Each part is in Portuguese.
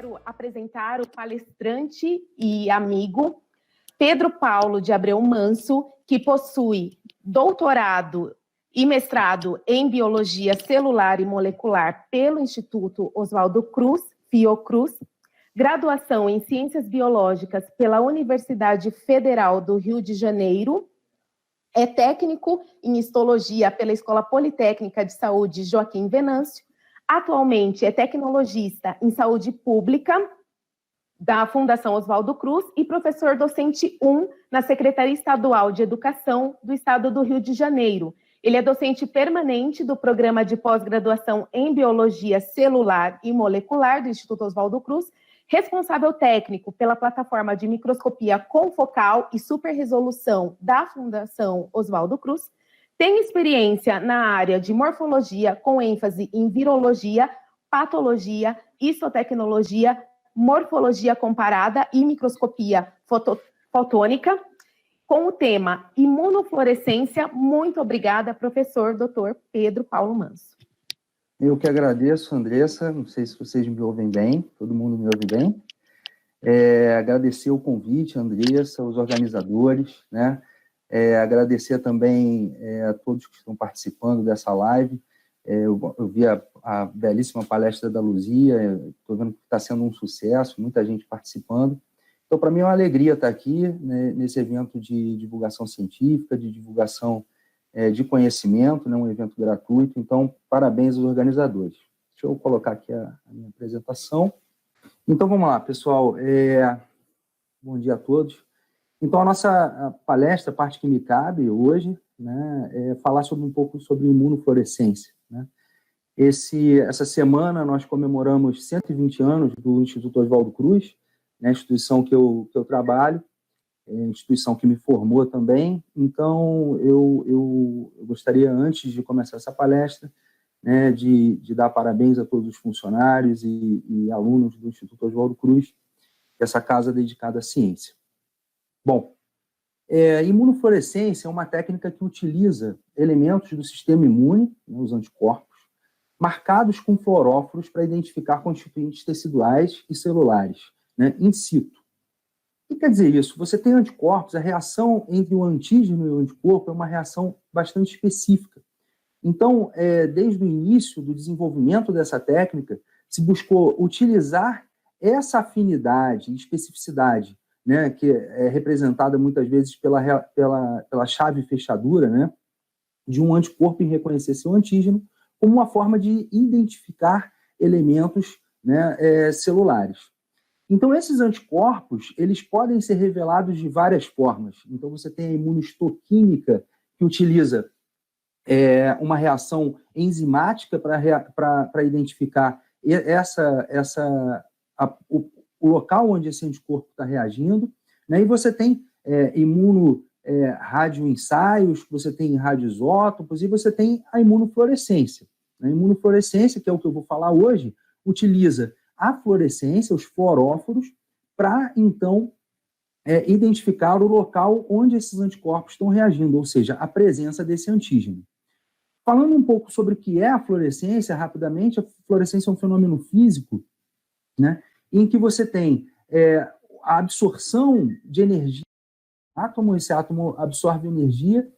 quero apresentar o palestrante e amigo Pedro Paulo de Abreu Manso, que possui doutorado e mestrado em Biologia Celular e Molecular pelo Instituto Oswaldo Cruz, Fiocruz, graduação em Ciências Biológicas pela Universidade Federal do Rio de Janeiro, é técnico em Histologia pela Escola Politécnica de Saúde Joaquim Venâncio, atualmente é tecnologista em Saúde Pública da Fundação Oswaldo Cruz e professor docente 1 na Secretaria Estadual de Educação do Estado do Rio de Janeiro. Ele é docente permanente do Programa de Pós-Graduação em Biologia Celular e Molecular do Instituto Oswaldo Cruz, responsável técnico pela plataforma de microscopia confocal e superresolução da Fundação Oswaldo Cruz, tem experiência na área de morfologia, com ênfase em virologia, patologia, histotecnologia, morfologia comparada e microscopia fotônica, com o tema imunofluorescência. Muito obrigada, professor Dr. Pedro Paulo Manso. Eu que agradeço, Andressa, não sei se vocês me ouvem bem, todo mundo me ouve bem. Agradecer o convite, Andressa, os organizadores, né? Agradecer também a todos que estão participando dessa live. Eu vi a belíssima palestra da Luzia, estou vendo que está sendo um sucesso, muita gente participando. Então, para mim é uma alegria estar aqui, né, nesse evento de divulgação científica, de divulgação de conhecimento, né, um evento gratuito. Então, parabéns aos organizadores. Deixa eu colocar aqui a minha apresentação. Então, vamos lá, pessoal. Bom dia a todos. Então, a nossa palestra, a parte que me cabe hoje, né, é falar um pouco sobre imunofluorescência. Né? Essa semana, nós comemoramos 120 anos do Instituto Oswaldo Cruz, né, instituição que eu trabalho, instituição que me formou também. Então, eu gostaria, antes de começar essa palestra, né, de dar parabéns a todos os funcionários e alunos do Instituto Oswaldo Cruz, essa casa dedicada à ciência. Bom, imunofluorescência é uma técnica que utiliza elementos do sistema imune, né, os anticorpos, marcados com fluoróforos para identificar constituintes teciduais e celulares, né, in situ. O que quer dizer isso? Você tem anticorpos, a reação entre o antígeno e o anticorpo é uma reação bastante específica. Então, desde o início do desenvolvimento dessa técnica, se buscou utilizar essa afinidade e especificidade, né, que é representada muitas vezes pela chave fechadura, né, de um anticorpo em reconhecer seu antígeno, como uma forma de identificar elementos, né, celulares. Então, esses anticorpos, eles podem ser revelados de várias formas. Então, você tem a imunohistoquímica, que utiliza uma reação enzimática para identificar o local onde esse anticorpo está reagindo, né? E você tem radioensaios, você tem radioisótopos e você tem a imunofluorescência. A imunofluorescência, que é o que eu vou falar hoje, utiliza a fluorescência, os fluoróforos, para, então, identificar o local onde esses anticorpos estão reagindo, ou seja, a presença desse antígeno. Falando um pouco sobre o que é a fluorescência, rapidamente, a fluorescência é um fenômeno físico, né, em que você tem a absorção de energia, esse átomo absorve energia,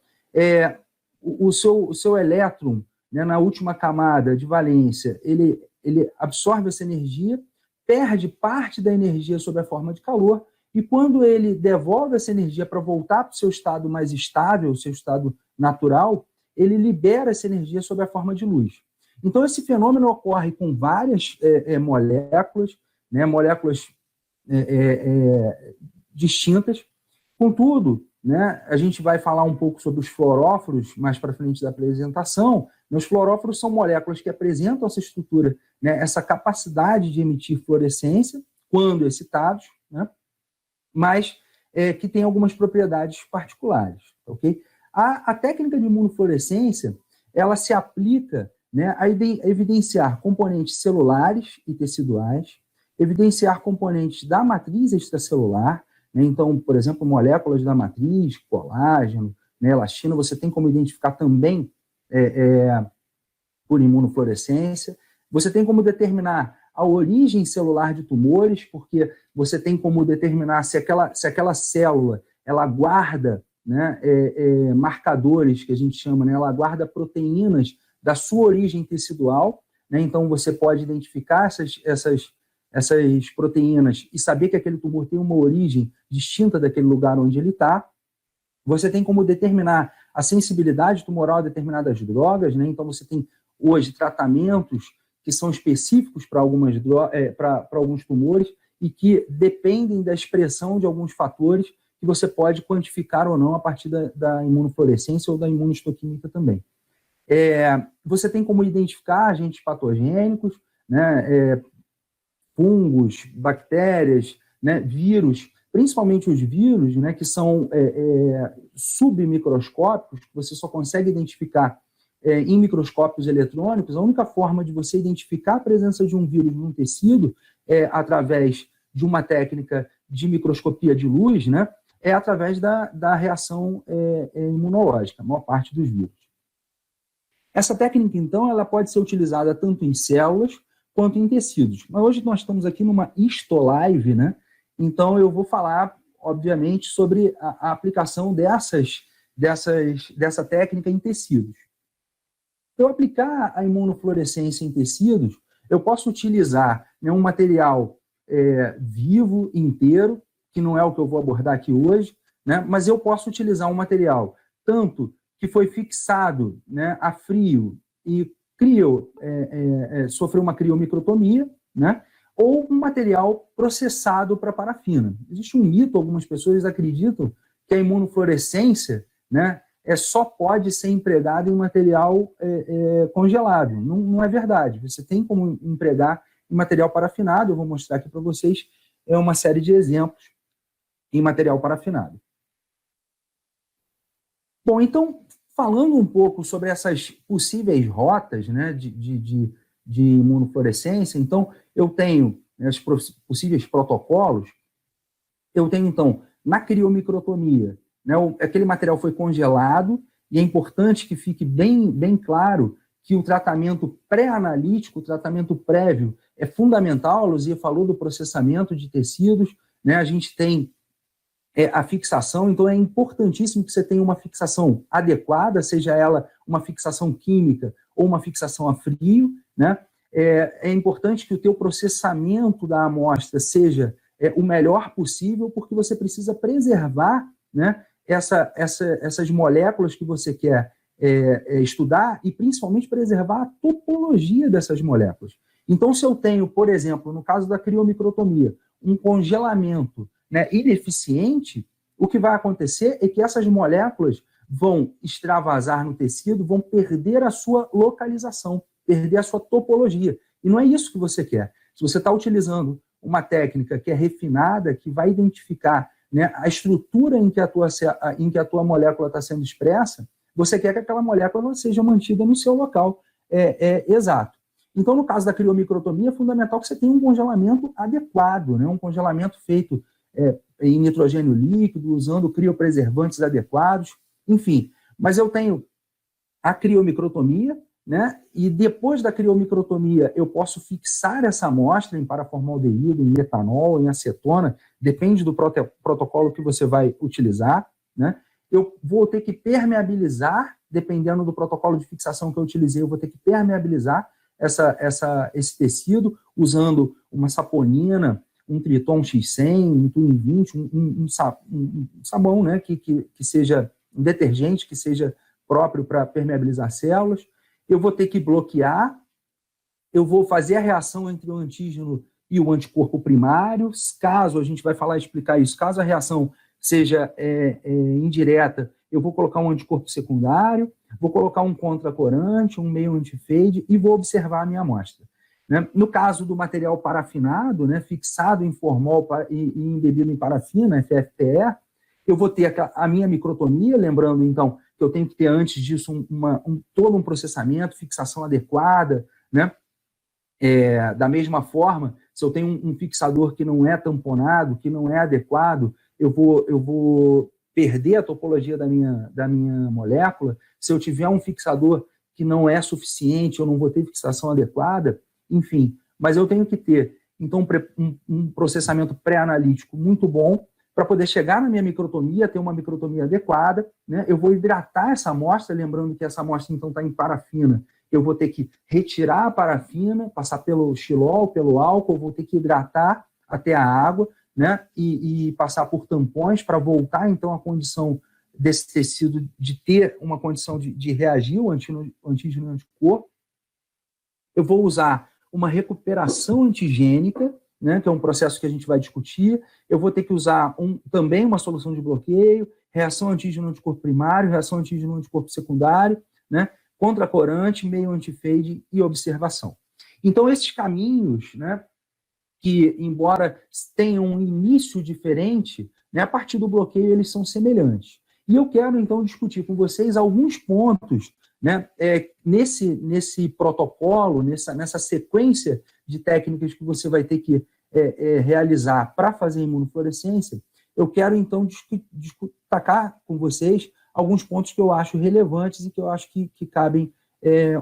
o seu elétron, né, na última camada de valência, ele absorve essa energia, perde parte da energia sob a forma de calor, e quando ele devolve essa energia para voltar para o seu estado mais estável, o seu estado natural, ele libera essa energia sob a forma de luz. Então, esse fenômeno ocorre com várias moléculas, né, moléculas distintas. Contudo, né, a gente vai falar um pouco sobre os fluoróforos mais para frente da apresentação. Os fluoróforos são moléculas que apresentam essa estrutura, né, essa capacidade de emitir fluorescência quando excitados, né, mas que tem algumas propriedades particulares. Okay? A técnica de imunofluorescência, ela se aplica, né, a evidenciar componentes celulares e teciduais, evidenciar componentes da matriz extracelular, né, então, por exemplo, moléculas da matriz, colágeno, né, elastina, você tem como identificar também por imunofluorescência. Você tem como determinar a origem celular de tumores, porque você tem como determinar se aquela célula ela guarda, né, marcadores, que a gente chama, né, ela guarda proteínas da sua origem tecidual, né, então você pode identificar essas proteínas e saber que aquele tumor tem uma origem distinta daquele lugar onde ele está. Você tem como determinar a sensibilidade tumoral a determinadas drogas, né, então você tem hoje tratamentos que são específicos para alguns tumores e que dependem da expressão de alguns fatores que você pode quantificar ou não a partir da imunofluorescência ou da imunistoquímica também. Você tem como identificar agentes patogênicos, né, fungos, bactérias, né, vírus, principalmente os vírus, né, que são submicroscópicos, que você só consegue identificar em microscópios eletrônicos. A única forma de você identificar a presença de um vírus num tecido é através de uma técnica de microscopia de luz, né, é através da reação imunológica, a maior parte dos vírus. Essa técnica, então, ela pode ser utilizada tanto em células quanto em tecidos. Mas hoje nós estamos aqui numa histolive, né? Então eu vou falar, obviamente, sobre a aplicação dessa técnica em tecidos. Para eu aplicar a imunofluorescência em tecidos, eu posso utilizar, né, um material vivo, inteiro, que não é o que eu vou abordar aqui hoje, né, mas eu posso utilizar um material tanto que foi fixado, né, a frio e sofreu uma criomicrotomia, né, ou um material processado para parafina. Existe um mito, algumas pessoas acreditam que a imunofluorescência, né, só pode ser empregada em material congelado. Não é verdade. Você tem como empregar em material parafinado. Eu vou mostrar aqui para vocês uma série de exemplos em material parafinado. Bom, então, falando um pouco sobre essas possíveis rotas, né, de imunofluorescência, então, eu tenho os possíveis protocolos. Eu tenho, então, na criomicrotomia, né, aquele material foi congelado, e é importante que fique bem claro que o tratamento pré-analítico, o tratamento prévio, é fundamental. A Luzia falou do processamento de tecidos, né, a gente tem a fixação, então é importantíssimo que você tenha uma fixação adequada, seja ela uma fixação química ou uma fixação a frio, né? É importante que o teu processamento da amostra seja o melhor possível, porque você precisa preservar, né, essas moléculas que você quer estudar e principalmente preservar a topologia dessas moléculas. Então, se eu tenho, por exemplo, no caso da criomicrotomia, um congelamento, né, ineficiente, o que vai acontecer é que essas moléculas vão extravasar no tecido, vão perder a sua localização, perder a sua topologia. E não é isso que você quer. Se você está utilizando uma técnica que é refinada, que vai identificar, né, a estrutura em que a tua molécula está sendo expressa, você quer que aquela molécula seja mantida no seu local exato. Então, no caso da criomicrotomia, é fundamental que você tenha um congelamento adequado, né, um congelamento feito em nitrogênio líquido, usando criopreservantes adequados, enfim. Mas eu tenho a criomicrotomia, né, e depois da criomicrotomia eu posso fixar essa amostra em paraformaldeído, em etanol, em acetona, depende do protocolo que você vai utilizar, né. Eu vou ter que permeabilizar, dependendo do protocolo de fixação que eu utilizei, eu vou ter que permeabilizar esse tecido usando uma saponina, um Triton X100, um Twin 20, um sabão, né, que seja um detergente, que seja próprio para permeabilizar células. Eu vou ter que bloquear, eu vou fazer a reação entre o antígeno e o anticorpo primário, caso a gente vai explicar isso, caso a reação seja indireta, eu vou colocar um anticorpo secundário, vou colocar um contracorante, um meio antifade e vou observar a minha amostra. Né? No caso do material parafinado, né, fixado em formol e embebido em parafina, FFPE, eu vou ter a minha microtomia, lembrando, então, que eu tenho que ter antes disso todo um processamento, fixação adequada, né? Da mesma forma, se eu tenho um fixador que não é tamponado, que não é adequado, eu vou perder a topologia da minha molécula. Se eu tiver um fixador que não é suficiente, eu não vou ter fixação adequada. Enfim, mas eu tenho que ter, então, um processamento pré-analítico muito bom para poder chegar na minha microtomia, ter uma microtomia adequada, né? Eu vou hidratar essa amostra, lembrando que essa amostra, então, está em parafina. Eu vou ter que retirar a parafina, passar pelo xilol, pelo álcool, vou ter que hidratar até a água, né? E passar por tampões para voltar, então, à condição desse tecido de ter uma condição de reagir ao antígeno e anticorpo. Eu vou usar uma recuperação antigênica, né, que é um processo que a gente vai discutir. Eu vou ter que usar também uma solução de bloqueio, reação antígeno-anticorpo primário, reação antígeno-anticorpo secundário, né, contracorante, meio antifade e observação. Então, esses caminhos, né, que, embora tenham um início diferente, né, a partir do bloqueio eles são semelhantes. E eu quero, então, discutir com vocês alguns pontos, né, nesse protocolo, nessa sequência de técnicas que você vai ter que realizar para fazer imunofluorescência. Eu quero, então, destacar com vocês alguns pontos que eu acho relevantes e que eu acho que cabem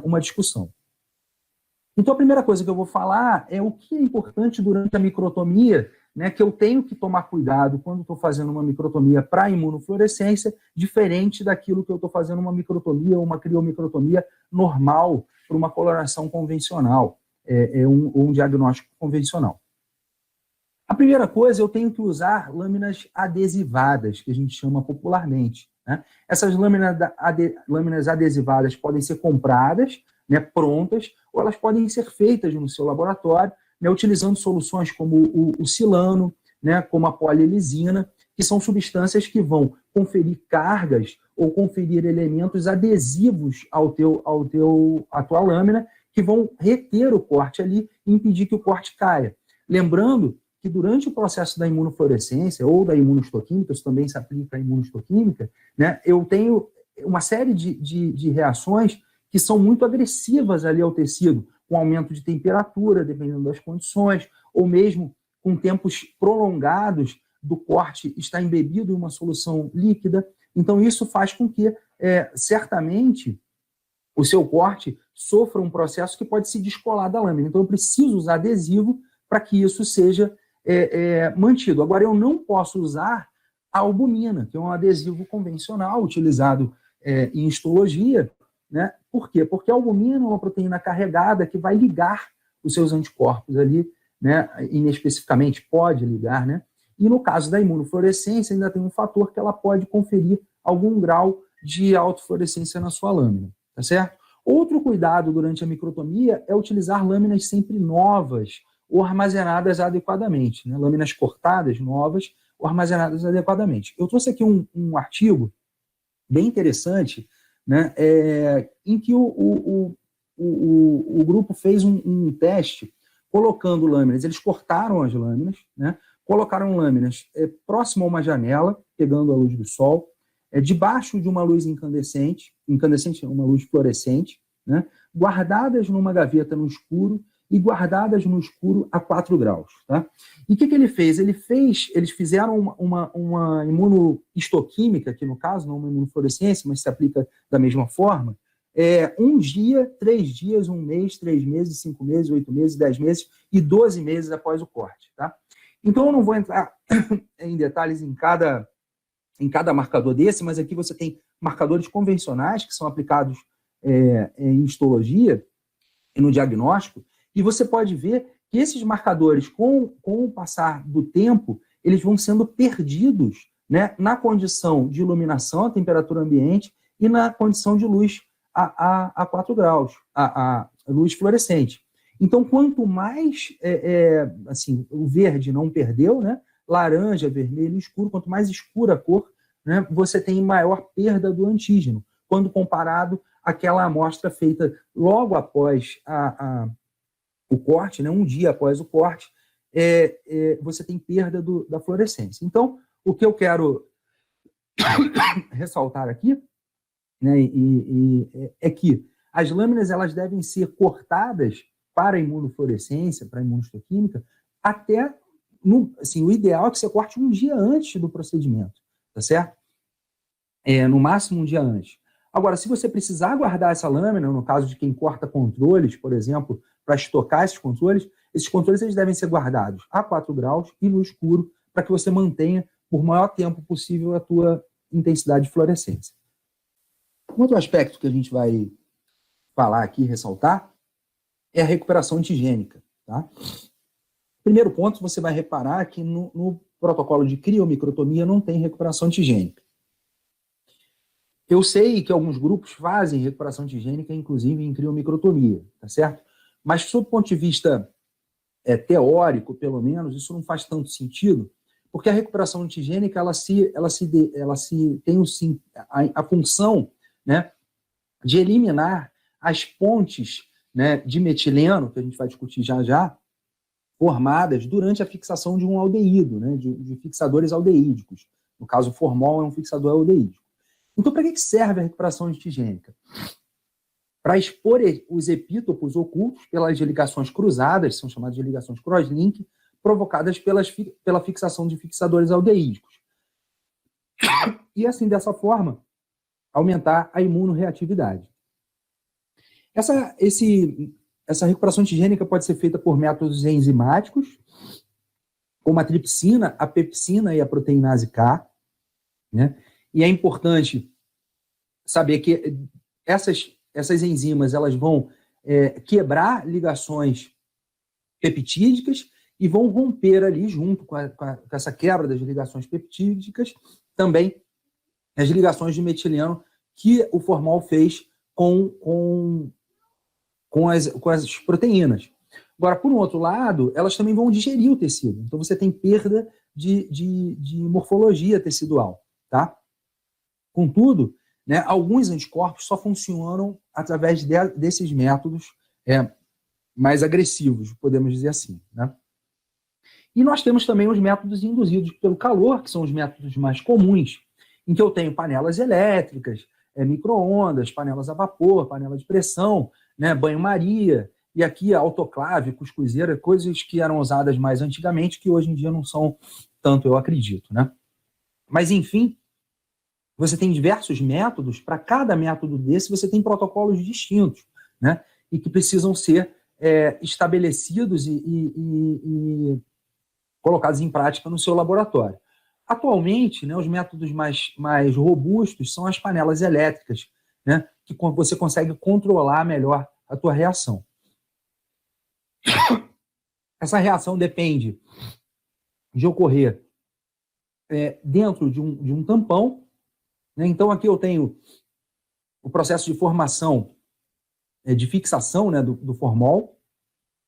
uma discussão. Então, a primeira coisa que eu vou falar é o que é importante durante a microtomia, né, que eu tenho que tomar cuidado quando estou fazendo uma microtomia para imunofluorescência, diferente daquilo que eu estou fazendo uma microtomia ou uma criomicrotomia normal para uma coloração convencional, ou um diagnóstico convencional. A primeira coisa, eu tenho que usar lâminas adesivadas, que a gente chama popularmente, né? Essas lâminas adesivadas podem ser compradas, né, prontas, ou elas podem ser feitas no seu laboratório, né, utilizando soluções como o silano, né, como a polielisina, que são substâncias que vão conferir cargas ou conferir elementos adesivos à tua lâmina, que vão reter o corte ali e impedir que o corte caia. Lembrando que durante o processo da imunofluorescência ou da imunohistoquímica, isso também se aplica à imunohistoquímica, né, eu tenho uma série de reações que são muito agressivas ali ao tecido, com aumento de temperatura, dependendo das condições, ou mesmo com tempos prolongados do corte estar embebido em uma solução líquida. Então, isso faz com que, certamente, o seu corte sofra um processo que pode se descolar da lâmina. Então, eu preciso usar adesivo para que isso seja mantido. Agora, eu não posso usar a albumina, que é um adesivo convencional utilizado em histologia, né? Por quê? Porque a albumina é uma proteína carregada que vai ligar os seus anticorpos ali, né? Inespecificamente pode ligar, né? E no caso da imunofluorescência ainda tem um fator que ela pode conferir algum grau de autofluorescência na sua lâmina, tá certo? Outro cuidado durante a microtomia é utilizar lâminas sempre novas ou armazenadas adequadamente, né? Lâminas cortadas novas ou armazenadas adequadamente. Eu trouxe aqui um artigo bem interessante, né, em que o grupo fez um teste colocando lâminas. Eles cortaram as lâminas, né, colocaram lâminas próximo a uma janela, pegando a luz do sol, debaixo de uma luz incandescente, uma luz fluorescente, né, guardadas numa gaveta no escuro e guardadas no escuro a 4 graus. Tá? E o que ele fez? Eles fizeram uma imunohistoquímica, que no caso não é uma imunofluorescência, mas se aplica da mesma forma, 1 dia, 3 dias, 1 mês, 3 meses, 5 meses, 8 meses, 10 meses e 12 meses após o corte. Tá? Então eu não vou entrar em detalhes em cada marcador desse, mas aqui você tem marcadores convencionais que são aplicados em histologia e no diagnóstico, e você pode ver que esses marcadores, com o passar do tempo, eles vão sendo perdidos, né, na condição de iluminação, a temperatura ambiente, e na condição de luz a 4 graus, a luz fluorescente. Então, quanto mais assim, o verde não perdeu, né, laranja, vermelho, escuro, quanto mais escura a cor, né, você tem maior perda do antígeno, quando comparado àquela amostra feita logo após o corte, né, 1 dia após o corte, você tem perda da fluorescência. Então, o que eu quero ressaltar aqui, né, é que as lâminas elas devem ser cortadas para a imunofluorescência, para a imunohistoquímica, até, assim, o ideal é que você corte 1 dia antes do procedimento, tá certo? No máximo 1 dia antes. Agora, se você precisar guardar essa lâmina, no caso de quem corta controles, por exemplo, para estocar esses controles, Esses controles eles devem ser guardados a 4 graus e no escuro, para que você mantenha por maior tempo possível a tua intensidade de fluorescência. Um outro aspecto que a gente vai falar aqui, ressaltar, é a recuperação antigênica. Tá? Primeiro ponto, você vai reparar que no protocolo de criomicrotomia não tem recuperação antigênica. Eu sei que alguns grupos fazem recuperação antigênica, inclusive em criomicrotomia, tá certo? Mas, sob o ponto de vista teórico, pelo menos, isso não faz tanto sentido, porque a recuperação antigênica ela tem a função, né, de eliminar as pontes, né, de metileno, que a gente vai discutir já já, formadas durante a fixação de um aldeído, né, de fixadores aldeídicos. No caso, o formol é um fixador aldeídico. Então, para que serve a recuperação antigênica? Para expor os epítopos ocultos pelas ligações cruzadas, são chamadas de ligações crosslink, provocadas pela fixação de fixadores aldeídicos. E assim, dessa forma, aumentar a imunorreatividade. Essa recuperação antigênica pode ser feita por métodos enzimáticos, como a tripsina, a pepsina e a proteinase K, né? E é importante saber que essas enzimas elas vão quebrar ligações peptídicas e vão romper ali, junto com essa quebra das ligações peptídicas, também as ligações de metileno que o formol fez com as proteínas. Agora, por um outro lado, elas também vão digerir o tecido. Então, você tem perda de morfologia tecidual, tá? Contudo, né, alguns anticorpos só funcionam através desses métodos mais agressivos, podemos dizer assim, né? E nós temos também os métodos induzidos pelo calor, que são os métodos mais comuns, em que eu tenho panelas elétricas, micro-ondas, panelas a vapor, panela de pressão, né, banho-maria, e aqui autoclave, cuscuzeira, coisas que eram usadas mais antigamente, que hoje em dia não são tanto, eu acredito, né? Mas, enfim, você tem diversos métodos, para cada método desse você tem protocolos distintos, né? E que precisam ser estabelecidos e colocados em prática no seu laboratório. Atualmente, né, os métodos mais robustos são as panelas elétricas, né, que você consegue controlar melhor a tua reação. Essa reação depende de ocorrer dentro de um tampão, né? Então, aqui eu tenho o processo de formação, de fixação, né, do formol.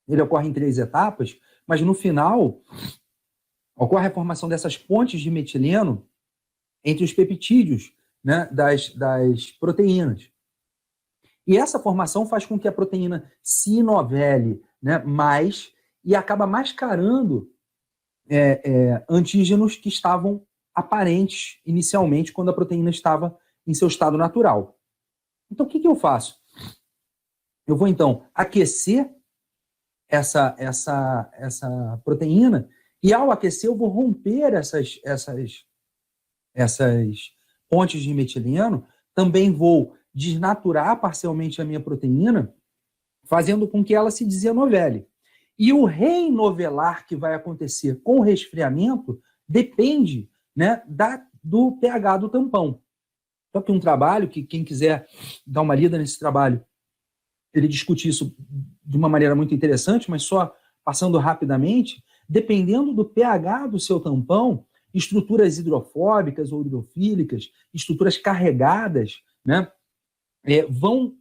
Ele ocorre em 3 etapas, mas no final ocorre a formação dessas pontes de metileno entre os peptídeos, né, das proteínas. E essa formação faz com que a proteína se inovele, né, mais e acaba mascarando antígenos que estavam aparentes inicialmente quando a proteína estava em seu estado natural. Então, o que eu faço? Eu vou, então, aquecer essa proteína e, ao aquecer, eu vou romper essas pontes de metileno, também vou desnaturar parcialmente a minha proteína, fazendo com que ela se desenovele. E o reinovelar que vai acontecer com o resfriamento depende, né, do pH do tampão. Então, aqui um trabalho que quem quiser dar uma lida nesse trabalho, ele discute isso de uma maneira muito interessante, mas só passando rapidamente, dependendo do pH do seu tampão, estruturas hidrofóbicas ou hidrofílicas, estruturas carregadas, né, vão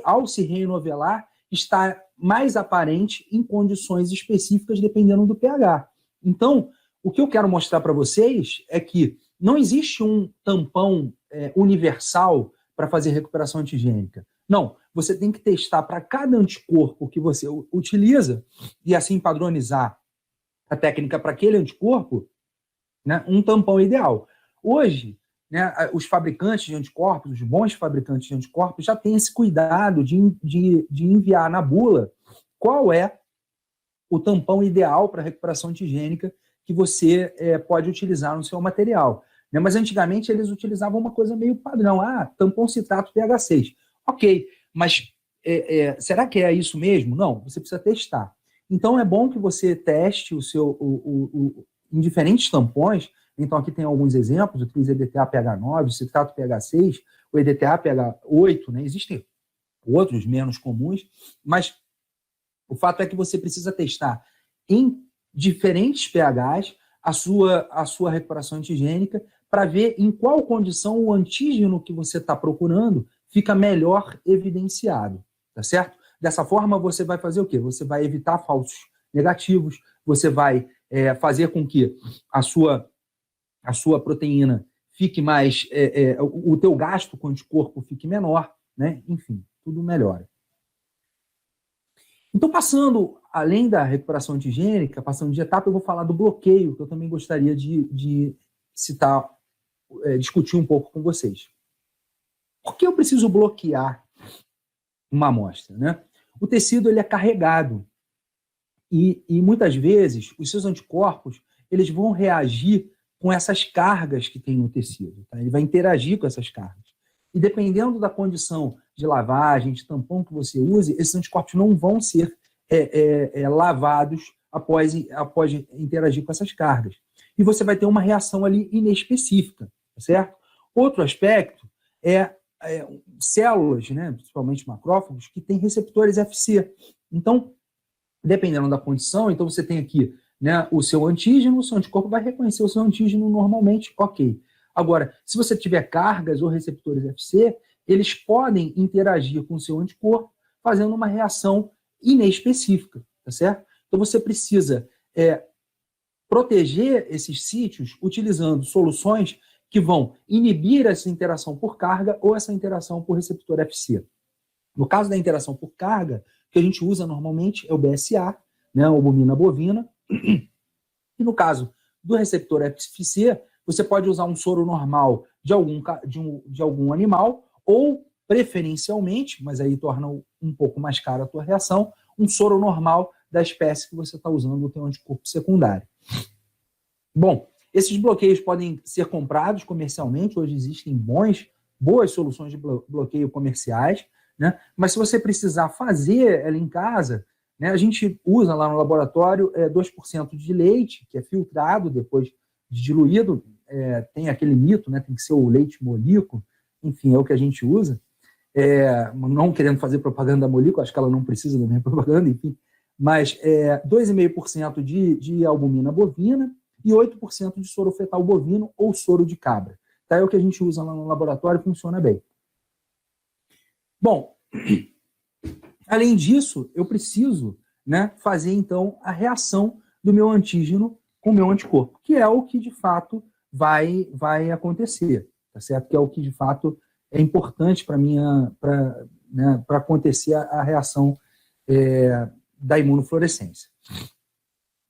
ao se reinovelar, estar mais aparente em condições específicas dependendo do pH. Então, o que eu quero mostrar para vocês é que não existe um tampão universal para fazer recuperação antigênica. Não, você tem que testar para cada anticorpo que você utiliza e assim padronizar a técnica para aquele anticorpo, né, um tampão ideal. Hoje, né, os fabricantes de anticorpos, os bons fabricantes de anticorpos, já têm esse cuidado de enviar na bula qual é o tampão ideal para recuperação antigênica que você pode utilizar no seu material. Né? Mas antigamente eles utilizavam uma coisa meio padrão. Tampão citrato pH 6. Ok, mas será que é isso mesmo? Não, você precisa testar. Então, é bom que você teste em diferentes tampões. Então, aqui tem alguns exemplos, eu fiz EDTA pH9, o citrato pH6, o EDTA pH8, né? Existem outros menos comuns, mas o fato é que você precisa testar em diferentes pHs a sua recuperação antigênica para ver em qual condição o antígeno que você está procurando fica melhor evidenciado, tá certo? Dessa forma, você vai fazer o quê? Você vai evitar falsos negativos, você vai fazer com que a sua proteína fique mais... o teu gasto com anticorpo fique menor, né? Enfim, tudo melhora. Então, passando, além da recuperação antigênica, passando de etapa, eu vou falar do bloqueio, que eu também gostaria de citar, discutir um pouco com vocês. Por que eu preciso bloquear uma amostra, né? O tecido ele é carregado e muitas vezes os seus anticorpos eles vão reagir com essas cargas que tem no tecido, tá? Ele vai interagir com essas cargas. E dependendo da condição de lavagem, de tampão que você use, esses anticorpos não vão ser lavados após interagir com essas cargas. E você vai ter uma reação ali inespecífica, tá certo? Outro aspecto é células, né, principalmente macrófagos, que têm receptores FC. Então, dependendo da condição, então você tem aqui, né, o seu antígeno, o seu anticorpo vai reconhecer o seu antígeno normalmente, ok. Agora, se você tiver cargas ou receptores FC, eles podem interagir com o seu anticorpo, fazendo uma reação inespecífica, tá certo? Então, você precisa proteger esses sítios utilizando soluções que vão inibir essa interação por carga ou essa interação por receptor FC. No caso da interação por carga, o que a gente usa normalmente é o BSA, né, a albumina bovina, e no caso do receptor FC, você pode usar um soro normal de algum animal ou, preferencialmente, mas aí torna um pouco mais cara a tua reação, um soro normal da espécie que você está usando o teu anticorpo secundário. Bom, esses bloqueios podem ser comprados comercialmente, hoje existem boas soluções de bloqueio comerciais, né? Mas se você precisar fazer ela em casa, né, a gente usa lá no laboratório 2% de leite, que é filtrado depois de diluído, tem aquele mito, né, tem que ser o leite Molico, enfim, é o que a gente usa, não querendo fazer propaganda da Molico, acho que ela não precisa da minha propaganda, enfim, mas 2,5% de albumina bovina e 8% de soro fetal bovino ou soro de cabra. Tá? É o que a gente usa lá no laboratório, funciona bem. Bom, além disso, eu preciso, né, fazer, então, a reação do meu antígeno com o meu anticorpo, que é o que, de fato, vai acontecer, tá certo? Que é o que, de fato, é importante para acontecer a reação da imunofluorescência.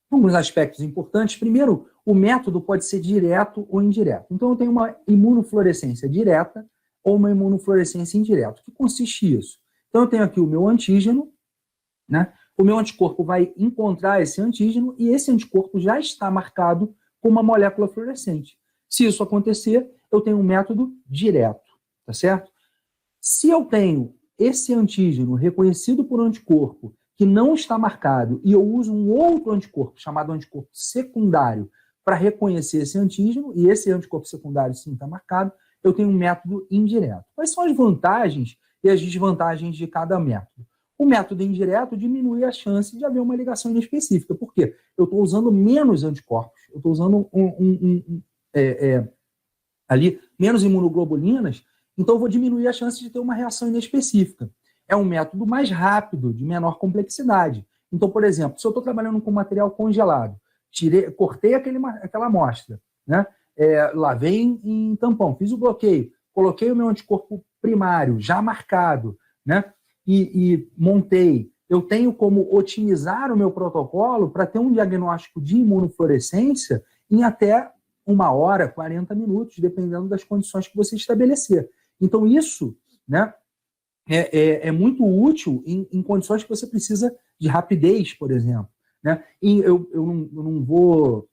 Alguns aspectos importantes. Primeiro, o método pode ser direto ou indireto. Então, eu tenho uma imunofluorescência direta ou uma imunofluorescência indireta. O que consiste isso? Então, eu tenho aqui o meu antígeno, né? O meu anticorpo vai encontrar esse antígeno e esse anticorpo já está marcado com uma molécula fluorescente. Se isso acontecer, eu tenho um método direto, tá certo? Se eu tenho esse antígeno reconhecido por anticorpo que não está marcado e eu uso um outro anticorpo, chamado anticorpo secundário, para reconhecer esse antígeno, e esse anticorpo secundário sim está marcado, eu tenho um método indireto. Quais são as vantagens e as desvantagens de cada método? O método indireto diminui a chance de haver uma ligação inespecífica. Por quê? Eu estou usando menos anticorpos, eu estou usando ali menos imunoglobulinas, então eu vou diminuir a chance de ter uma reação inespecífica. É um método mais rápido, de menor complexidade. Então, por exemplo, se eu estou trabalhando com material congelado, cortei aquela amostra, né? Lavei em tampão, fiz o bloqueio, coloquei o meu anticorpo primário já marcado, né? E montei. Eu tenho como otimizar o meu protocolo para ter um diagnóstico de imunofluorescência em até 1 hora, 40 minutos, dependendo das condições que você estabelecer. Então, isso, né, é muito útil em condições que você precisa de rapidez, por exemplo. Né? E eu não vou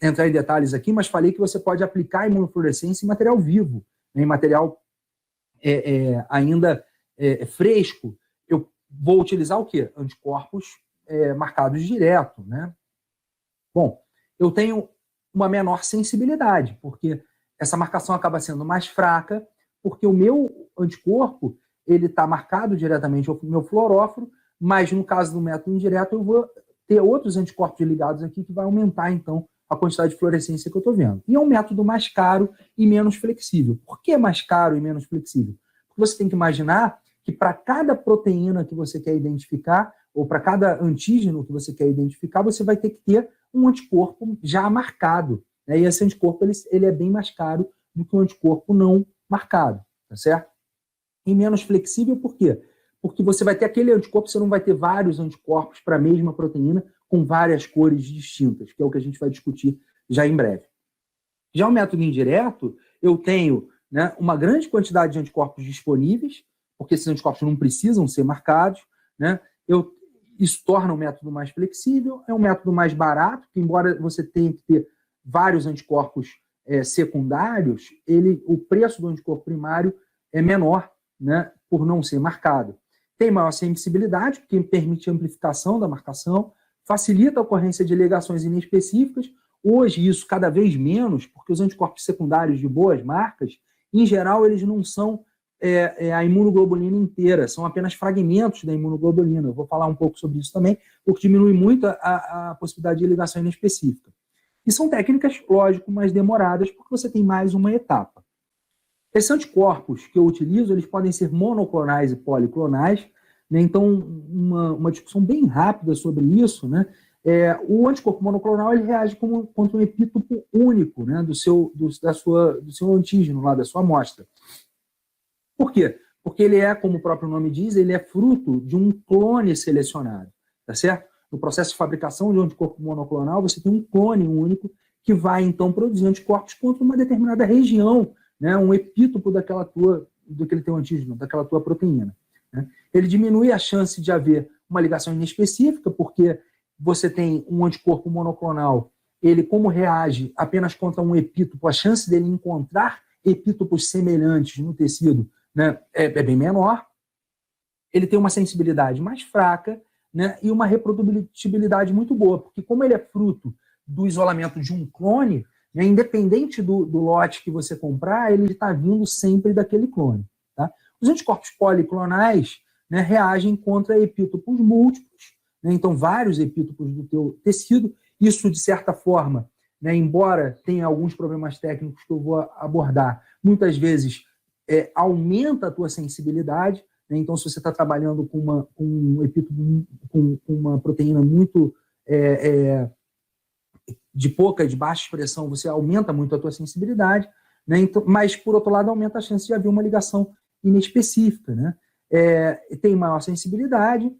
entrar em detalhes aqui, mas falei que você pode aplicar a imunofluorescência em material vivo, né, em material ainda fresco. Eu vou utilizar o quê? Anticorpos marcados direto, né? Bom, eu tenho uma menor sensibilidade, porque essa marcação acaba sendo mais fraca, porque o meu anticorpo ele está marcado diretamente ao meu fluoróforo, mas no caso do método indireto eu vou ter outros anticorpos ligados aqui que vai aumentar, então, a quantidade de fluorescência que eu estou vendo. E é um método mais caro e menos flexível. Por que mais caro e menos flexível? Porque você tem que imaginar que para cada proteína que você quer identificar, ou para cada antígeno que você quer identificar, você vai ter que ter um anticorpo já marcado, né? E esse anticorpo ele é bem mais caro do que um anticorpo não marcado, tá certo? E menos flexível por quê? Porque você vai ter aquele anticorpo, você não vai ter vários anticorpos para a mesma proteína com várias cores distintas, que é o que a gente vai discutir já em breve. Já o método indireto, eu tenho, né, uma grande quantidade de anticorpos disponíveis, porque esses anticorpos não precisam ser marcados, né? Isso torna o método mais flexível, é um método mais barato, que embora você tenha que ter vários anticorpos secundários, o preço do anticorpo primário é menor, né, por não ser marcado. Tem maior sensibilidade, porque permite a amplificação da marcação, facilita a ocorrência de ligações inespecíficas. Hoje, isso cada vez menos, porque os anticorpos secundários de boas marcas, em geral, eles não são a imunoglobulina inteira, são apenas fragmentos da imunoglobulina. Eu vou falar um pouco sobre isso também, porque diminui muito a possibilidade de ligação inespecífica. E são técnicas, lógico, mais demoradas, porque você tem mais uma etapa. Esses anticorpos que eu utilizo, eles podem ser monoclonais e policlonais, né? Então, uma discussão bem rápida sobre isso, né? O anticorpo monoclonal ele reage contra um epítopo único, né, do seu antígeno, lá, da sua amostra. Por quê? Porque ele como o próprio nome diz, ele é fruto de um clone selecionado, tá certo? No processo de fabricação de um anticorpo monoclonal, você tem um clone único que vai, então, produzir anticorpos contra uma determinada região, né, um epítopo daquele teu antígeno, daquela tua proteína, né? Ele diminui a chance de haver uma ligação inespecífica, porque você tem um anticorpo monoclonal, ele como reage apenas contra um epítopo, a chance dele encontrar epítopos semelhantes no tecido, né, é bem menor. Ele tem uma sensibilidade mais fraca, né, e uma reprodutibilidade muito boa, porque como ele é fruto do isolamento de um clone, né, independente do lote que você comprar, ele está vindo sempre daquele clone. Tá? Os anticorpos policlonais, né, reagem contra epítopos múltiplos, né, então vários epítopos do teu tecido. Isso, de certa forma, né, embora tenha alguns problemas técnicos que eu vou abordar, muitas vezes aumenta a tua sensibilidade, né? Então, se você está trabalhando com um epítopo, com uma proteína muito de baixa expressão, você aumenta muito a tua sensibilidade, né? Então, mas, por outro lado, aumenta a chance de haver uma ligação inespecífica, né? Tem maior sensibilidade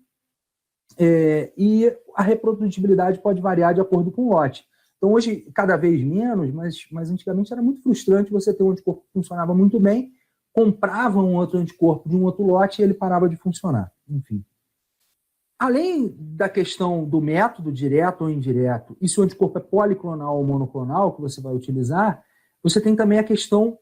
e a reprodutibilidade pode variar de acordo com o lote. Então, hoje, cada vez menos, mas antigamente era muito frustrante você ter um anticorpo que funcionava muito bem, comprava um outro anticorpo de um outro lote e ele parava de funcionar. Enfim. Além da questão do método direto ou indireto, e se o anticorpo é policlonal ou monoclonal que você vai utilizar, você tem também a questão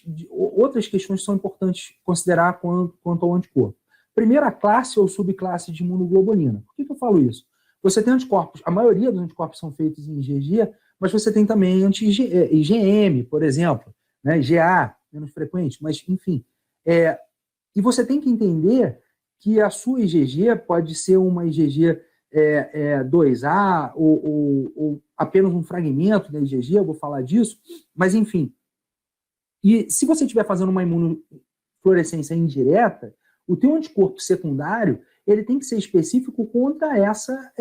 de outras questões que são importantes considerar quanto ao anticorpo. Primeiro, a classe ou subclasse de imunoglobulina. Por que eu falo isso? Você tem anticorpos, a maioria dos anticorpos são feitos em IgG, mas você tem também IgM, por exemplo, né? IgA, menos frequente, mas enfim. E você tem que entender que a sua IgG pode ser uma IgG 2A ou apenas um fragmento da IgG, eu vou falar disso, mas enfim. E se você estiver fazendo uma imunofluorescência indireta, o teu anticorpo secundário ele tem que ser específico contra essa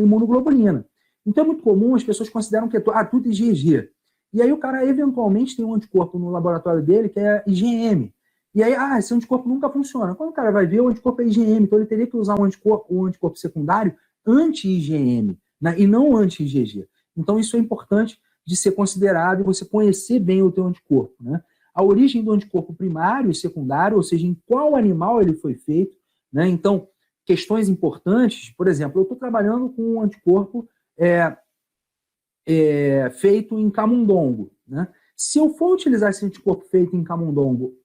imunoglobulina. Então é muito comum, as pessoas consideram que tudo é IgG. E aí o cara eventualmente tem um anticorpo no laboratório dele que é IgM. E aí, esse anticorpo nunca funciona. Quando o cara vai ver, o anticorpo é IgM, então ele teria que usar um anticorpo secundário anti-IgM, né, e não anti-IgG. Então isso é importante de ser considerado e você conhecer bem o teu anticorpo, né? A origem do anticorpo primário e secundário, ou seja, em qual animal ele foi feito, né? Então, questões importantes, por exemplo, eu estou trabalhando com um anticorpo feito em camundongo, né? Se eu for utilizar esse anticorpo feito em camundongo,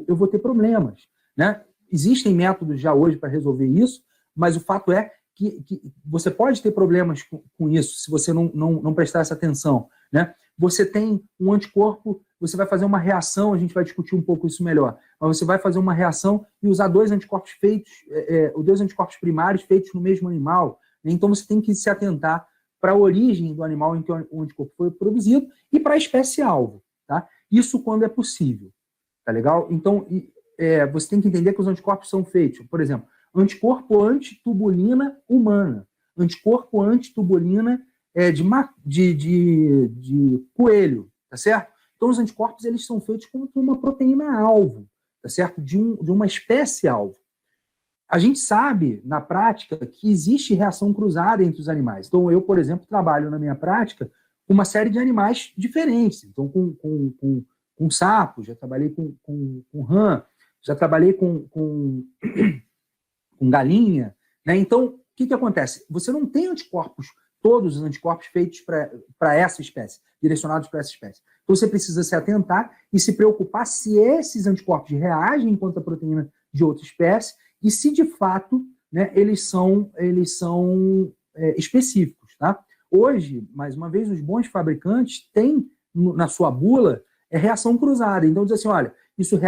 eu vou ter problemas, né? Existem métodos já hoje para resolver isso, mas o fato é que você pode ter problemas com isso se você não prestar essa atenção, né? Você tem um anticorpo, você vai fazer uma reação, a gente vai discutir um pouco isso melhor, mas você vai fazer uma reação e usar dois anticorpos primários feitos no mesmo animal, né? Então você tem que se atentar para a origem do animal em que o anticorpo foi produzido e para a espécie-alvo, tá? Isso quando é possível, tá legal? Então, você tem que entender que os anticorpos são feitos, por exemplo, anticorpo antitubulina humana, anticorpo antitubulina de coelho, tá certo? Então, os anticorpos, eles são feitos com uma proteína-alvo, tá certo? De uma espécie-alvo. A gente sabe, na prática, que existe reação cruzada entre os animais. Então, eu, por exemplo, trabalho na minha prática com uma série de animais diferentes. Então, com sapo, já trabalhei com rã, já trabalhei com galinha, né? Então, o que acontece? Você não tem anticorpos, todos os anticorpos feitos para essa espécie, direcionados para essa espécie. Então, você precisa se atentar e se preocupar se esses anticorpos reagem contra a proteína de outra espécie e se, de fato, né, eles são específicos, tá? Hoje, mais uma vez, os bons fabricantes têm na sua bula reação cruzada. Então, diz assim, olha, isso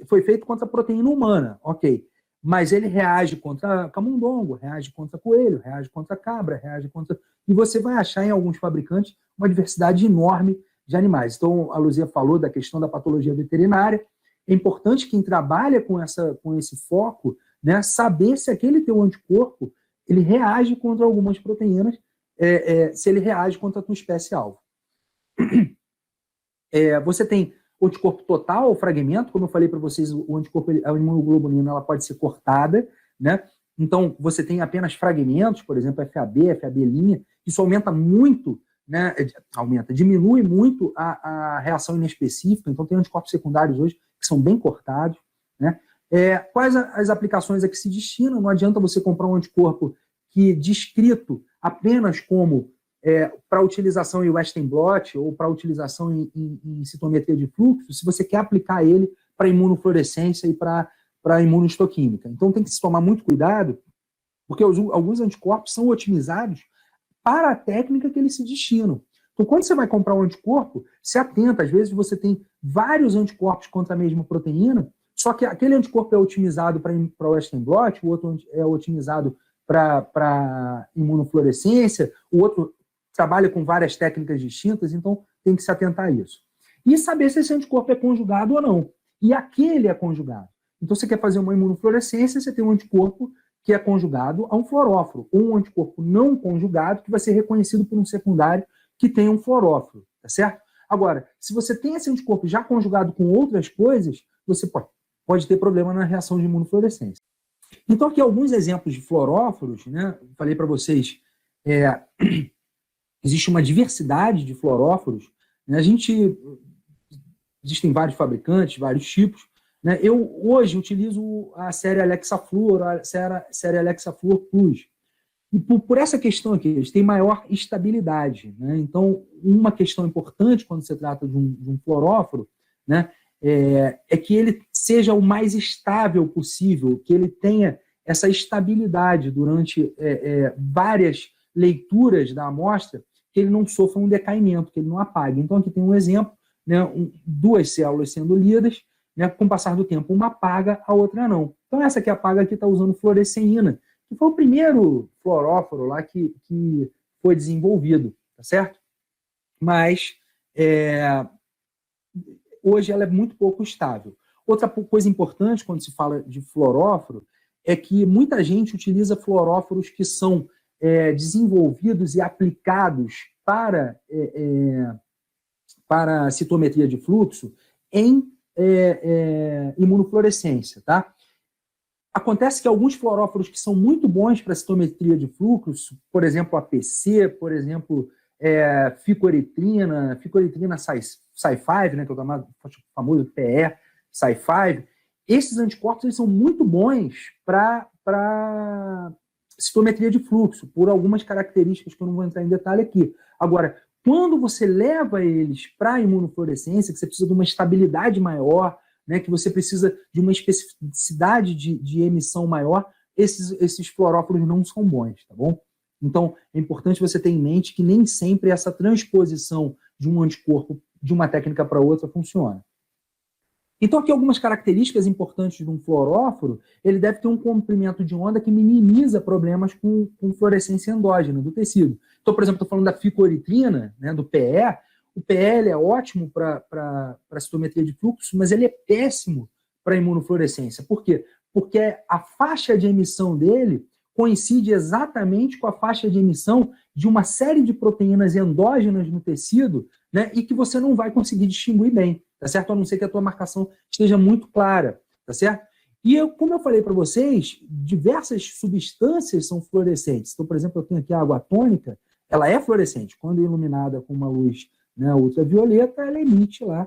foi feito contra a proteína humana, ok, mas ele reage contra camundongo, reage contra coelho, reage contra cabra, reage contra... E você vai achar em alguns fabricantes uma diversidade enorme de animais. Então, a Luzia falou da questão da patologia veterinária. É importante quem trabalha com esse foco, né, saber se aquele teu anticorpo ele reage contra algumas proteínas, se ele reage contra a tua espécie-alvo. Você tem anticorpo total ou fragmento, como eu falei para vocês, o anticorpo, a imunoglobulina, ela pode ser cortada, né? Então, você tem apenas fragmentos, por exemplo, FAB', isso aumenta muito, né? Diminui muito a reação inespecífica, então tem anticorpos secundários hoje que são bem cortados, né? Quais as aplicações a que se destinam? Não adianta você comprar um anticorpo que descrito apenas como para utilização em Western blot ou para utilização em citometria de fluxo, se você quer aplicar ele para imunofluorescência e para imunohistoquímica. Então tem que se tomar muito cuidado, porque alguns anticorpos são otimizados para a técnica que eles se destinam. Então, quando você vai comprar um anticorpo, se atenta, às vezes você tem vários anticorpos contra a mesma proteína, só que aquele anticorpo é otimizado para Western blot, o outro é otimizado para imunofluorescência, o outro trabalha com várias técnicas distintas, então tem que se atentar a isso. E saber se esse anticorpo é conjugado ou não. E aquele é conjugado. Então, você quer fazer uma imunofluorescência, você tem um anticorpo que é conjugado a um fluoróforo, ou um anticorpo não conjugado que vai ser reconhecido por um secundário que tem um fluoróforo, tá certo? Agora, se você tem esse anticorpo já conjugado com outras coisas, você pode ter problema na reação de imunofluorescência. Então, aqui alguns exemplos de fluoróforos, né? Falei para vocês, existe uma diversidade de fluoróforos, né? Existem vários fabricantes, vários tipos, né? Eu hoje utilizo a série Alexa Fluor, a série Alexa Fluor Plus. E por essa questão aqui, eles têm maior estabilidade, né? Então, uma questão importante quando se trata de um fluoróforo, né, é que ele seja o mais estável possível, que ele tenha essa estabilidade durante várias leituras da amostra, que ele não sofra um decaimento, que ele não apague. Então, aqui tem um exemplo, né, duas células sendo lidas, né, com o passar do tempo, uma apaga, a outra não. Então, essa que apaga aqui está usando fluoresceína, que foi o primeiro fluoróforo lá que foi desenvolvido, tá certo? Mas hoje ela é muito pouco estável. Outra coisa importante quando se fala de fluoróforo é que muita gente utiliza fluoróforos que são desenvolvidos e aplicados para citometria de fluxo em imunofluorescência, tá? Acontece que alguns fluoróforos que são muito bons para citometria de fluxo, por exemplo, APC, por exemplo, ficoeritrina Cy5, né, que é o famoso PE Cy5, esses anticorpos eles são muito bons para citometria de fluxo, por algumas características que eu não vou entrar em detalhe aqui. Agora, quando você leva eles para a imunofluorescência, que você precisa de uma estabilidade maior, né, que você precisa de uma especificidade de emissão maior, esses fluoróforos não são bons, tá bom? Então, é importante você ter em mente que nem sempre essa transposição de um anticorpo de uma técnica para outra funciona. Então, aqui algumas características importantes de um fluoróforo: ele deve ter um comprimento de onda que minimiza problemas com fluorescência endógena do tecido. Então, por exemplo, estou falando da ficoeritrina, né, do PE. O PE ele é ótimo para citometria de fluxo, mas ele é péssimo para imunofluorescência. Por quê? Porque a faixa de emissão dele coincide exatamente com a faixa de emissão de uma série de proteínas endógenas no tecido, né, e que você não vai conseguir distinguir bem, tá certo? A não ser que a tua marcação esteja muito clara, tá certo? E como eu falei para vocês, diversas substâncias são fluorescentes. Então, por exemplo, eu tenho aqui a água tônica, ela é fluorescente. Quando iluminada com uma luz, né, ultravioleta, ela emite lá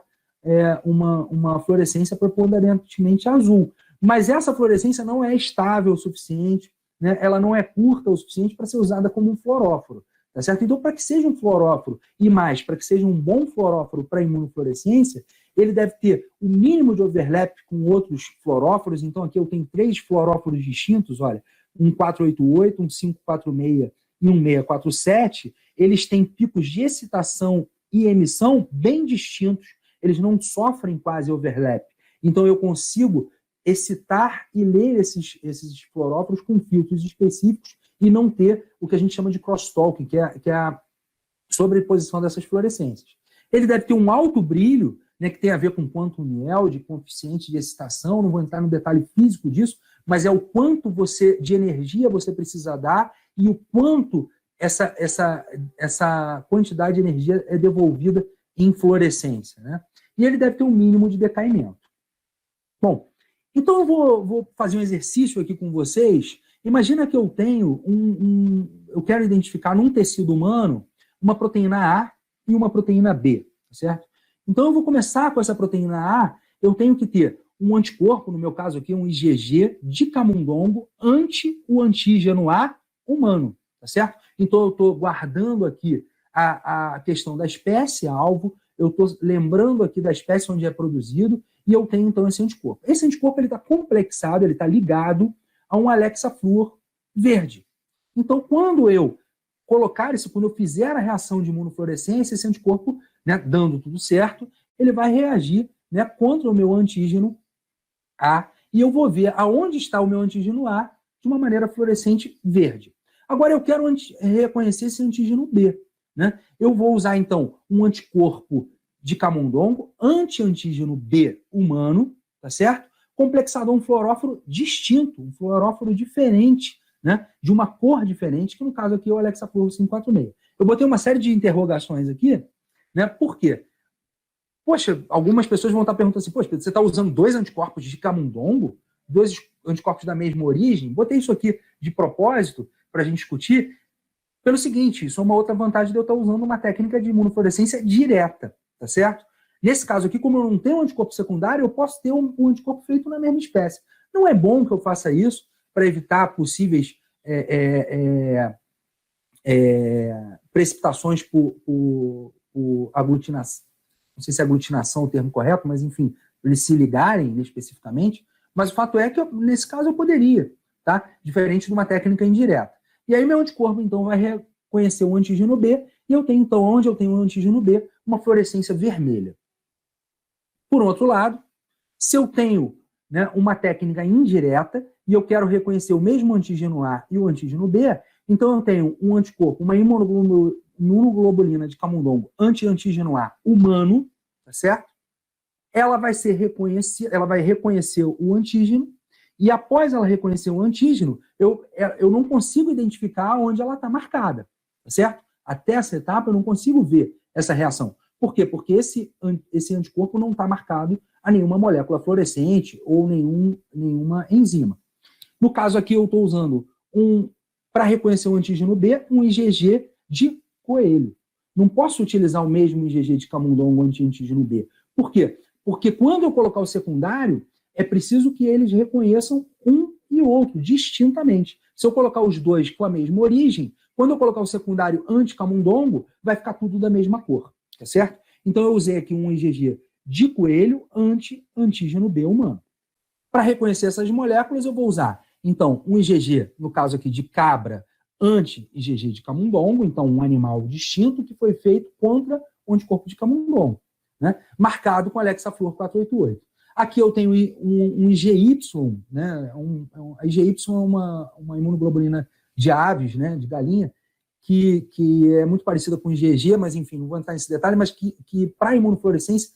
uma fluorescência preponderantemente azul. Mas essa fluorescência não é estável o suficiente, né? Ela não é curta o suficiente para ser usada como um fluoróforo. Tá certo? Então, para que seja um fluoróforo, e mais, para que seja um bom fluoróforo para imunofluorescência, ele deve ter o mínimo de overlap com outros fluoróforos. Então, aqui eu tenho 3 fluoróforos distintos, olha, um 488, um 546 e um 647. Eles têm picos de excitação e emissão bem distintos, eles não sofrem quase overlap. Então, eu consigo excitar e ler esses fluoróforos com filtros específicos e não ter o que a gente chama de crosstalking, que é a sobreposição dessas fluorescências. Ele deve ter um alto brilho, né, que tem a ver com quantum yield, coeficiente de excitação. Não vou entrar no detalhe físico disso, mas é o quanto de energia você precisa dar e o quanto essa quantidade de energia é devolvida em fluorescência, né? E ele deve ter um mínimo de decaimento. Bom, então eu vou fazer um exercício aqui com vocês. Imagina que eu tenho eu quero identificar num tecido humano uma proteína A e uma proteína B, certo? Então eu vou começar com essa proteína A. Eu tenho que ter um anticorpo, no meu caso aqui, um IgG de camundongo ante o antígeno A humano, tá certo? Então eu estou guardando aqui a questão da espécie alvo, eu estou lembrando aqui da espécie onde é produzido, e eu tenho então esse anticorpo. Esse anticorpo está complexado, ele está ligado a um Alexa Fluor verde. Então, quando eu quando eu fizer a reação de imunofluorescência, esse anticorpo, né, dando tudo certo, ele vai reagir, né, contra o meu antígeno A, e eu vou ver aonde está o meu antígeno A de uma maneira fluorescente verde. Agora eu quero reconhecer esse antígeno B, né? Eu vou usar, então, um anticorpo de camundongo, anti-antígeno B humano, tá certo? Complexado a um fluoróforo distinto, um fluoróforo diferente, né? De uma cor diferente, que no caso aqui é o Alexa Fluor 546. Eu botei uma série de interrogações aqui, né? Por quê? Poxa, algumas pessoas vão estar perguntando assim, poxa, você está usando 2 anticorpos de camundongo? 2 anticorpos da mesma origem? Botei isso aqui de propósito para a gente discutir pelo seguinte: isso é uma outra vantagem de eu estar usando uma técnica de imunofluorescência direta, tá certo? Nesse caso aqui, como eu não tenho um anticorpo secundário, eu posso ter um anticorpo feito na mesma espécie. Não é bom que eu faça isso para evitar possíveis precipitações por aglutinação. Não sei se é aglutinação o termo correto, mas enfim, eles se ligarem especificamente. Mas o fato é que, nesse caso, eu poderia, tá? Diferente de uma técnica indireta. E aí meu anticorpo, então, vai reconhecer o antígeno B, e eu tenho, então, onde eu tenho o antígeno B, uma fluorescência vermelha. Por outro lado, se eu tenho, né, uma técnica indireta, e eu quero reconhecer o mesmo antígeno A e o antígeno B, então eu tenho um anticorpo, uma imunoglobulina de camundongo anti-antígeno A humano, tá certo? Ela vai reconhecer o antígeno, e após ela reconhecer o antígeno, eu não consigo identificar onde ela está marcada, tá certo? Até essa etapa eu não consigo ver essa reação. Por quê? Porque esse anticorpo não está marcado a nenhuma molécula fluorescente ou nenhuma enzima. No caso aqui, eu estou usando para reconhecer o antígeno B, um IgG de coelho. Não posso utilizar o mesmo IgG de camundongo anti-antígeno B. Por quê? Porque quando eu colocar o secundário, é preciso que eles reconheçam um e outro distintamente. Se eu colocar os dois com a mesma origem, quando eu colocar o secundário anti-camundongo, vai ficar tudo da mesma cor, tá certo? Então eu usei aqui um IgG de coelho anti-antígeno B humano. Para reconhecer essas moléculas, eu vou usar Então, um IgG, no caso aqui de cabra, anti-IgG de camundongo, então um animal distinto que foi feito contra o anticorpo de camundongo, né? Marcado com Alexaflor 488. Aqui eu tenho um IgY, né? A IgY é uma imunoglobulina de aves, né? De galinha, que é muito parecida com o IgG, mas enfim, não vou entrar nesse detalhe, mas que para imunofluorescência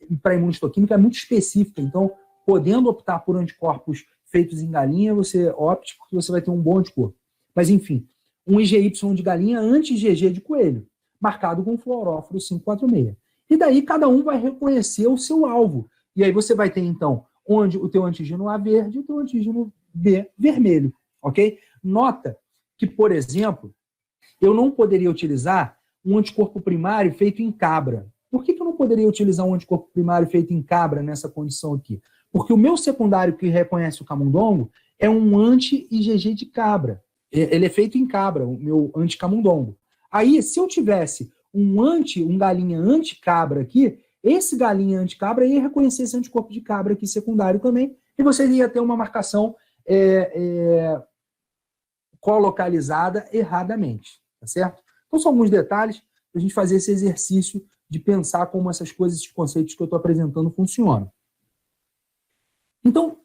e para imunistoquímica é muito específica. Então, podendo optar por anticorpos feitos em galinha, você opte porque você vai ter um bom anticorpo. Mas enfim, um IgY de galinha anti-IgG de coelho, marcado com fluoróforo 546. E daí cada um vai reconhecer o seu alvo. E aí você vai ter, então, onde o teu antígeno A verde e o teu antígeno B vermelho, ok? Nota que, por exemplo, eu não poderia utilizar um anticorpo primário feito em cabra. Por que eu não poderia utilizar um anticorpo primário feito em cabra nessa condição aqui? Porque o meu secundário que reconhece o camundongo é um anti-IgG de cabra. Ele é feito em cabra, o meu anti-camundongo. Aí, se eu tivesse um galinha anti-cabra aqui, esse galinha anti-cabra ia reconhecer esse anticorpo de cabra aqui secundário também, e você ia ter uma marcação colocalizada erradamente, tá certo? Então, são alguns detalhes para a gente fazer esse exercício de pensar como essas coisas, esses conceitos que eu estou apresentando funcionam. Então,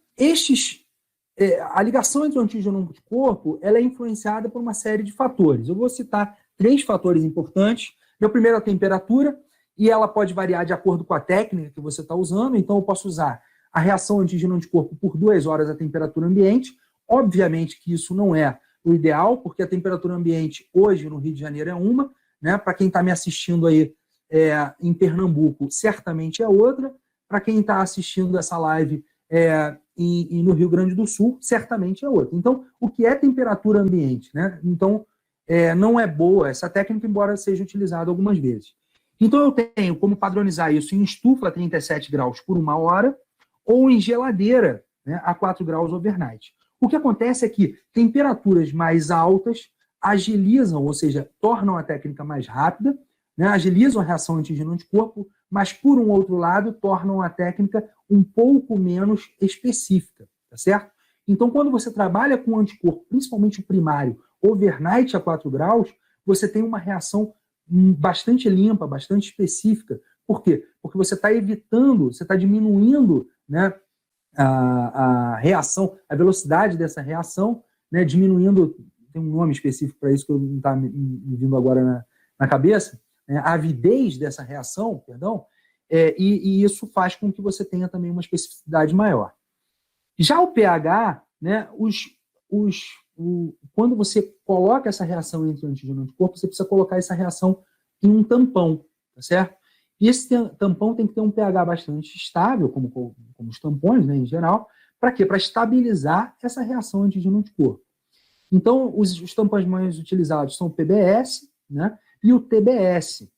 a ligação entre o antígeno e o anticorpo, ela é influenciada por uma série de fatores. Eu vou citar 3 fatores importantes. O primeiro é a temperatura, e ela pode variar de acordo com a técnica que você está usando. Então, eu posso usar a reação antígeno-anticorpo por 2 horas a temperatura ambiente. Obviamente que isso não é o ideal, porque a temperatura ambiente hoje no Rio de Janeiro é uma, né? Para quem está me assistindo aí em Pernambuco, certamente é outra. Para quem está assistindo essa live e no Rio Grande do Sul, certamente é outra. Então, o que é temperatura ambiente, né? Então, não é boa essa técnica, embora seja utilizada algumas vezes. Então, eu tenho como padronizar isso em estufa a 37 graus por 1 hora ou em geladeira, né, a 4 graus overnight. O que acontece é que temperaturas mais altas agilizam, ou seja, tornam a técnica mais rápida, né, agilizam a reação antígeno-anticorpo, mas, por um outro lado, tornam a técnica um pouco menos específica, tá certo? Então, quando você trabalha com anticorpo, principalmente o primário, overnight a 4 graus, você tem uma reação bastante limpa, bastante específica. Por quê? Porque você está evitando, você está diminuindo, né, a reação, a velocidade dessa reação, né, diminuindo, tem um nome específico para isso que não está me vindo agora na cabeça, né, a avidez dessa reação, perdão, e isso faz com que você tenha também uma especificidade maior. Já o pH, né, quando você coloca essa reação entre o antígeno e o anticorpo, você precisa colocar essa reação em um tampão, tá certo? E esse tampão tem que ter um pH bastante estável, como os tampões, né, em geral. Para quê? Para estabilizar essa reação antígeno-anticorpo. Então, os tampões mais utilizados são o PBS, né, e o TBS.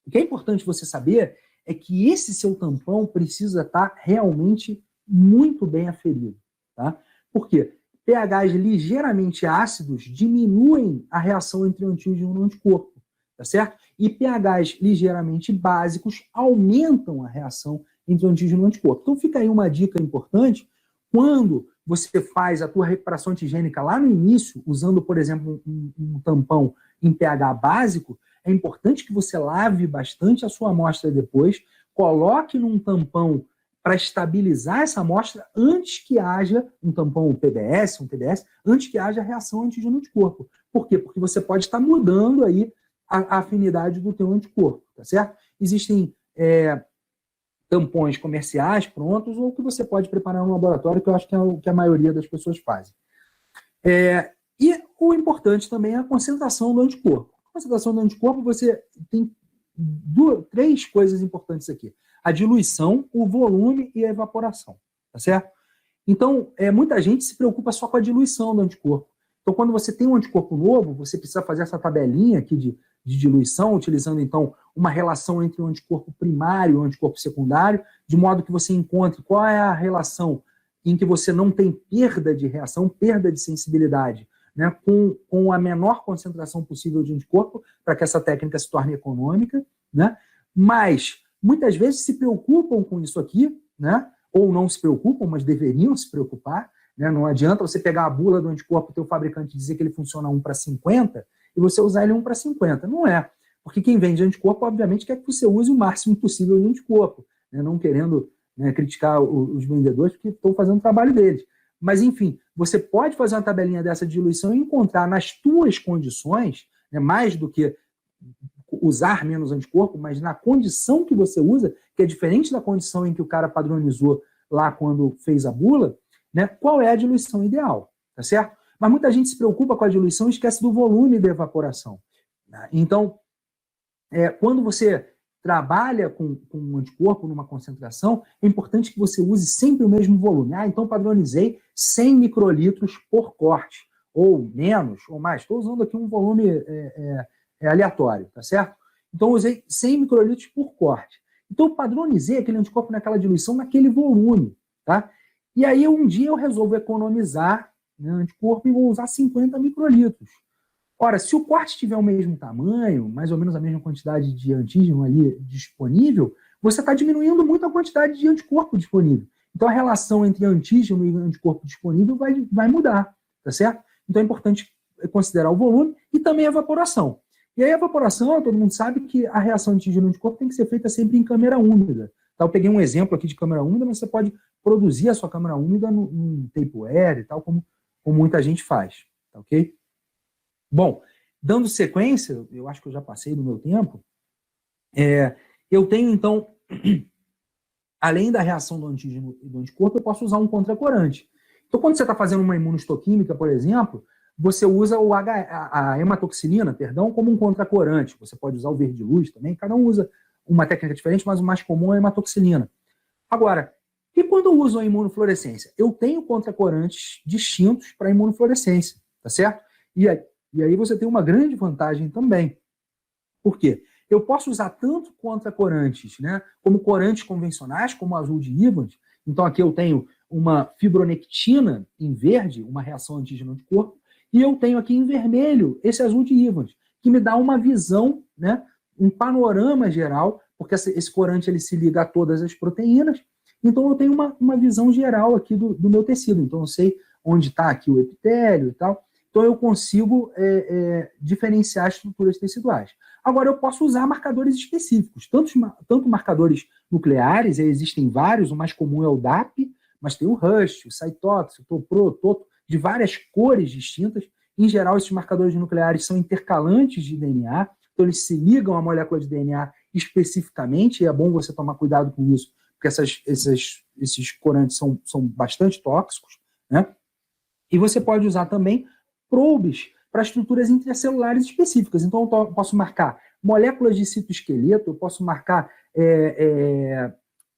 O que é importante você saber é que esse seu tampão precisa estar realmente muito bem aferido, tá? Por quê? pHs ligeiramente ácidos diminuem a reação entre o antígeno e o anticorpo, tá certo? E pHs ligeiramente básicos aumentam a reação entre o antígeno e o anticorpo. Então fica aí uma dica importante, quando você faz a tua recuperação antigênica lá no início, usando, por exemplo, um tampão em pH básico, é importante que você lave bastante a sua amostra depois, coloque num tampão para estabilizar essa amostra antes que haja um tampão PBS, um TBS, antes que haja a reação antígeno-anticorpo. Por quê? Porque você pode estar mudando aí a afinidade do teu anticorpo, tá certo? Existem tampões comerciais prontos ou que você pode preparar no laboratório, que eu acho que é o que a maioria das pessoas fazem. E o importante também é a concentração do anticorpo. A concentração do anticorpo, você tem 3 coisas importantes aqui. A diluição, o volume e a evaporação, tá certo? Então, muita gente se preocupa só com a diluição do anticorpo. Então, quando você tem um anticorpo novo, você precisa fazer essa tabelinha aqui de diluição, utilizando, então, uma relação entre o anticorpo primário e o anticorpo secundário, de modo que você encontre qual é a relação em que você não tem perda de reação, perda de sensibilidade, né, com a menor concentração possível de anticorpo, para que essa técnica se torne econômica, né? Mas muitas vezes se preocupam com isso aqui, né? Ou não se preocupam, mas deveriam se preocupar, né? Não adianta você pegar a bula do anticorpo e teu fabricante dizer que ele funciona 1:50 e você usar ele 1:50. Não é. Porque quem vende anticorpo, obviamente, quer que você use o máximo possível de anticorpo, né? Não querendo, né, criticar os vendedores que estão fazendo o trabalho deles. Mas, enfim, você pode fazer uma tabelinha dessa de diluição e encontrar nas tuas condições, né, mais do que usar menos anticorpo, mas na condição que você usa, que é diferente da condição em que o cara padronizou lá quando fez a bula, né, qual é a diluição ideal, tá certo? Mas muita gente se preocupa com a diluição e esquece do volume da evaporação. Então, quando você trabalha com um anticorpo numa concentração, é importante que você use sempre o mesmo volume. Então padronizei 100 microlitros por corte, ou menos, ou mais. Estou usando aqui um volume aleatório, tá certo? Então usei 100 microlitros por corte. Então eu padronizei aquele anticorpo naquela diluição, naquele volume, tá? E aí um dia eu resolvo economizar, né, anticorpo e vou usar 50 microlitros. Ora, se o corte tiver o mesmo tamanho, mais ou menos a mesma quantidade de antígeno ali disponível, você está diminuindo muito a quantidade de anticorpo disponível. Então a relação entre antígeno e anticorpo disponível vai mudar, tá certo? Então é importante considerar o volume e também a evaporação. E aí a evaporação, todo mundo sabe que a reação antígeno-anticorpo tem que ser feita sempre em câmara úmida. Tá? Eu peguei um exemplo aqui de câmara úmida, mas você pode produzir a sua câmara úmida num Tupperware e tal, como muita gente faz, tá ok? Bom, dando sequência, eu acho que eu já passei do meu tempo, eu tenho, então, além da reação do antígeno e do anticorpo, eu posso usar um contracorante. Então, quando você está fazendo uma imunohistoquímica, por exemplo, você usa a hematoxilina, como um contracorante. Você pode usar o verde-luz também, cada um usa uma técnica diferente, mas o mais comum é a hematoxilina. Agora, e quando eu uso a imunofluorescência? Eu tenho contracorantes distintos para a imunofluorescência, tá certo? E aí você tem uma grande vantagem também. Por quê? Eu posso usar tanto contracorantes, né, como corantes convencionais, como o azul de Evans. Então aqui eu tenho uma fibronectina em verde, uma reação antígeno-anticorpo, e eu tenho aqui em vermelho esse azul de Evans, que me dá uma visão, né, um panorama geral, porque esse corante ele se liga a todas as proteínas, então eu tenho uma visão geral aqui do meu tecido. Então eu sei onde está aqui o epitélio e tal. Então eu consigo diferenciar as estruturas teciduais. Agora eu posso usar marcadores específicos, tanto marcadores nucleares, existem vários, o mais comum é o DAP, mas tem o RUSH, o Cytox, o TOPRO, o TOTO, de várias cores distintas. Em geral, esses marcadores nucleares são intercalantes de DNA, então eles se ligam à molécula de DNA especificamente, e é bom você tomar cuidado com isso, porque esses corantes são bastante tóxicos, né? E você pode usar também probes para estruturas intracelulares específicas. Então, eu posso marcar moléculas de citoesqueleto, eu posso marcar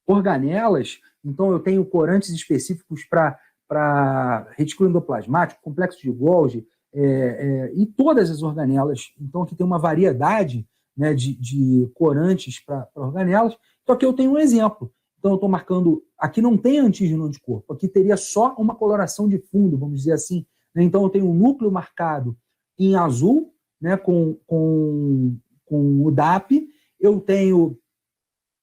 organelas. Então, eu tenho corantes específicos para retículo endoplasmático, complexo de Golgi, e todas as organelas. Então, aqui tem uma variedade, né, de corantes para organelas. Então, aqui eu tenho um exemplo. Então, eu estou marcando... Aqui não tem antígeno-anticorpo. Aqui teria só uma coloração de fundo, vamos dizer assim. Então, eu tenho um núcleo marcado em azul, né, com o DAP. Eu tenho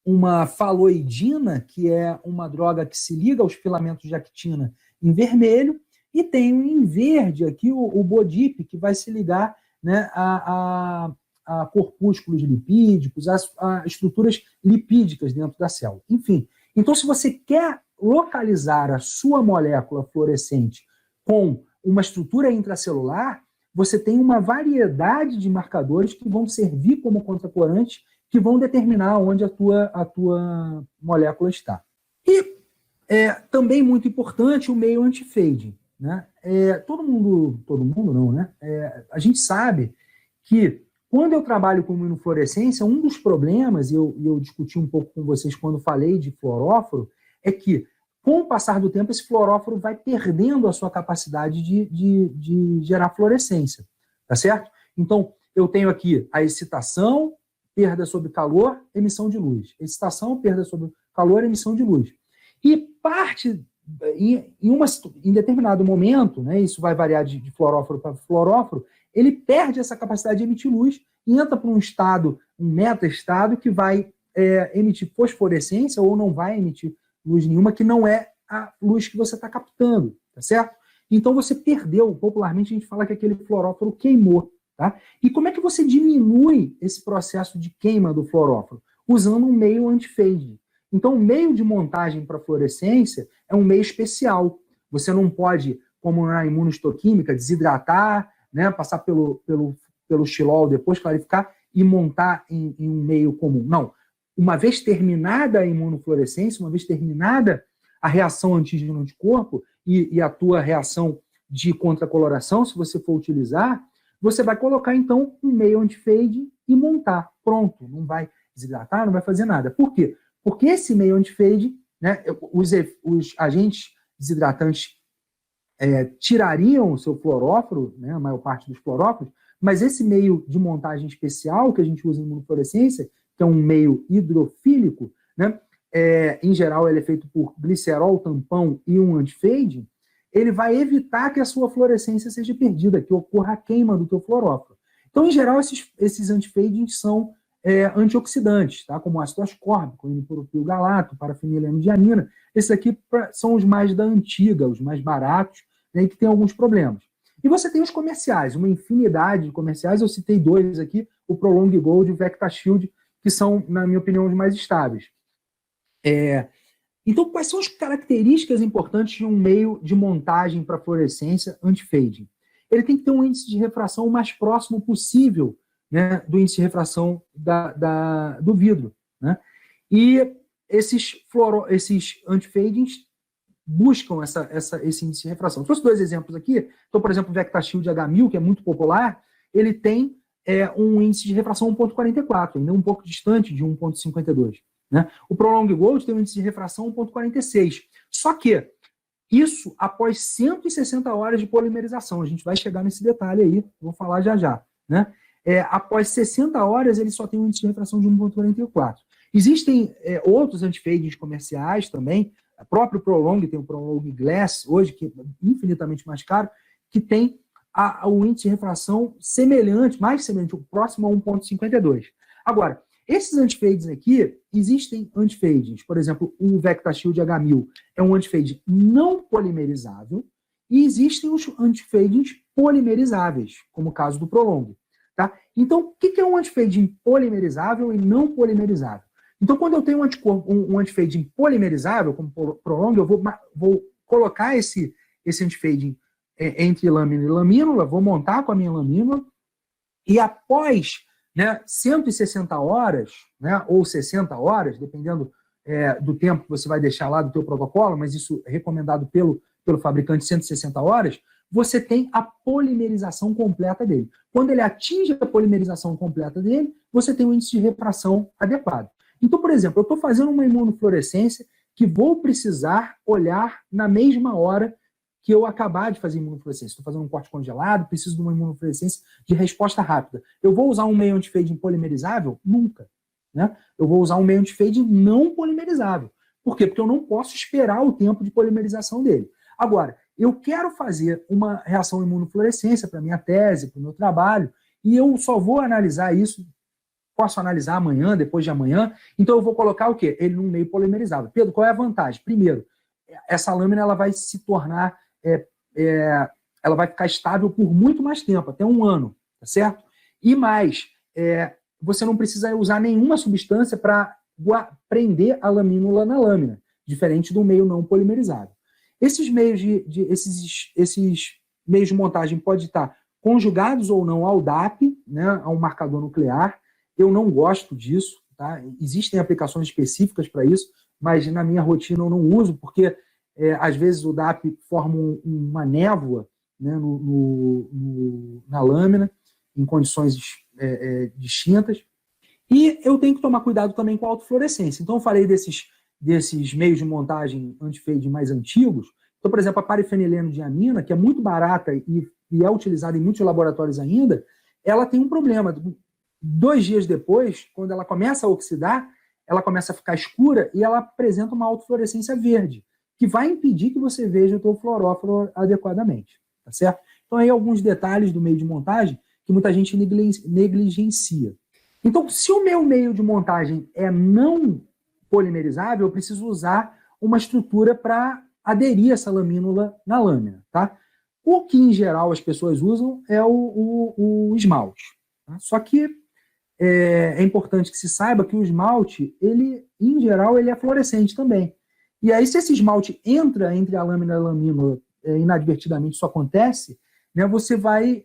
uma faloidina, que é uma droga que se liga aos filamentos de actina, em vermelho. E tenho em verde aqui o BODIP, que vai se ligar, né, a corpúsculos lipídicos, a estruturas lipídicas dentro da célula. Enfim, então se você quer localizar a sua molécula fluorescente com uma estrutura intracelular, você tem uma variedade de marcadores que vão servir como contracorantes, que vão determinar onde a tua molécula está. E também muito importante o meio anti-fading, né? Todo mundo não, né? A gente sabe que quando eu trabalho com imunofluorescência, um dos problemas, e eu discuti um pouco com vocês quando falei de fluoróforo, é que, com o passar do tempo, esse fluoróforo vai perdendo a sua capacidade de gerar fluorescência, tá certo? Então, eu tenho aqui a excitação, perda sob calor, emissão de luz. Excitação, perda sob calor, emissão de luz. E parte, em determinado momento, né, isso vai variar de fluoróforo para fluoróforo, ele perde essa capacidade de emitir luz e entra para um estado, um meta-estado, que vai emitir fosforescência ou não vai emitir luz nenhuma, que não é a luz que você está captando, tá certo? Então você perdeu, popularmente a gente fala que aquele fluoróforo queimou, tá? E como é que você diminui esse processo de queima do fluoróforo? Usando um meio anti-fade. Então o meio de montagem para fluorescência é um meio especial. Você não pode, como na imunohistoquímica, desidratar, né, passar pelo xilol, depois clarificar e montar em um meio comum. Não. Uma vez terminada a imunofluorescência, uma vez terminada a reação antígeno-anticorpo e a tua reação de contracoloração, se você for utilizar, você vai colocar, então, um meio anti-fade e montar. Pronto. Não vai desidratar, não vai fazer nada. Por quê? Porque esse meio anti-fade, né, os agentes desidratantes tirariam o seu fluoróforo, né, a maior parte dos fluoróforos, mas esse meio de montagem especial que a gente usa em imunofluorescência, que é um meio hidrofílico, né, em geral ele é feito por glicerol, tampão e um anti-fade, ele vai evitar que a sua fluorescência seja perdida, que ocorra a queima do teu fluoróforo. Então, em geral, esses anti-fades são antioxidantes, tá? Como ácido ascórbico, N-propilgalato, parafenileno-diamina. Esses aqui são os mais da antiga, os mais baratos, né, e que tem alguns problemas. E você tem os comerciais, uma infinidade de comerciais, eu citei 2 aqui, o Prolong Gold e o VectaShield, que são, na minha opinião, os mais estáveis. Então, quais são as características importantes de um meio de montagem para fluorescência anti-fading? Ele tem que ter um índice de refração o mais próximo possível, né, do índice de refração do vidro, né? E esses anti-fadings buscam esse índice de refração. Eu trouxe 2 exemplos aqui. Então, por exemplo, o VectaShield H1000, que é muito popular, ele tem um índice de refração 1.44, ainda um pouco distante de 1.52. Né? O Prolong Gold tem um índice de refração 1.46. Só que isso após 160 horas de polimerização. A gente vai chegar nesse detalhe aí, vou falar já já. Né? Após 60 horas, ele só tem um índice de refração de 1.44. Existem outros anti-fadings comerciais também. O próprio Prolong tem o Prolong Glass, hoje, que é infinitamente mais caro, que tem o índice de refração semelhante, mais semelhante, próximo a 1.52. Agora, esses anti-fades aqui, existem anti-fadings, por exemplo, o VectaShield H1000 é um anti-fade não polimerizável, e existem os anti-fadings polimerizáveis, como o caso do Prolong. Tá? Então, o que é um anti-fading polimerizável e não polimerizável? Então, quando eu tenho um anti-fading polimerizável, como Prolong, eu vou colocar esse anti-fading entre lâmina e lamínula, vou montar com a minha lamínula, e após 160 horas, né, ou 60 horas, dependendo do tempo que você vai deixar lá do teu protocolo, mas isso é recomendado pelo fabricante, 160 horas, você tem a polimerização completa dele. Quando ele atinge a polimerização completa dele, você tem um índice de refração adequado. Então, por exemplo, eu estou fazendo uma imunofluorescência que vou precisar olhar na mesma hora que eu acabar de fazer imunofluorescência. Estou fazendo um corte congelado, preciso de uma imunofluorescência de resposta rápida. Eu vou usar um meio anti-fading polimerizável? Nunca. Né? Eu vou usar um meio anti-fading não polimerizável. Por quê? Porque eu não posso esperar o tempo de polimerização dele. Agora, eu quero fazer uma reação imunofluorescência para a minha tese, para o meu trabalho, e eu só vou analisar isso, posso analisar amanhã, depois de amanhã, então eu vou colocar o quê? Ele num meio polimerizável. Pedro, qual é a vantagem? Primeiro, essa lâmina ela vai se tornar, ela vai ficar estável por muito mais tempo, até 1 ano, tá certo? E mais, você não precisa usar nenhuma substância para prender a lamínula na lâmina, diferente do meio não polimerizável. Esses meios esses meios de montagem podem estar conjugados ou não ao DAP, né, a um marcador nuclear. Eu não gosto disso, tá? Existem aplicações específicas para isso, mas na minha rotina eu não uso, porque às vezes o DAP forma uma névoa, né, na lâmina, em condições distintas. E eu tenho que tomar cuidado também com a autofluorescência. Então eu falei desses meios de montagem anti-fade mais antigos. Então, por exemplo, a parafenileno-diamina, que é muito barata e é utilizada em muitos laboratórios ainda, ela tem um problema. 2 dias depois, quando ela começa a oxidar, ela começa a ficar escura e ela apresenta uma autofluorescência verde, que vai impedir que você veja o teu fluoróforo adequadamente. Tá certo? Então, aí alguns detalhes do meio de montagem que muita gente negligencia. Então, se o meu meio de montagem é não polimerizável, eu preciso usar uma estrutura para aderir essa lamínula na lâmina, tá? O que, em geral, as pessoas usam é o esmalte. Tá? Só que é importante que se saiba que o esmalte, ele, em geral, ele é fluorescente também. E aí, se esse esmalte entra entre a lâmina e a lamínula inadvertidamente, isso acontece, né, você vai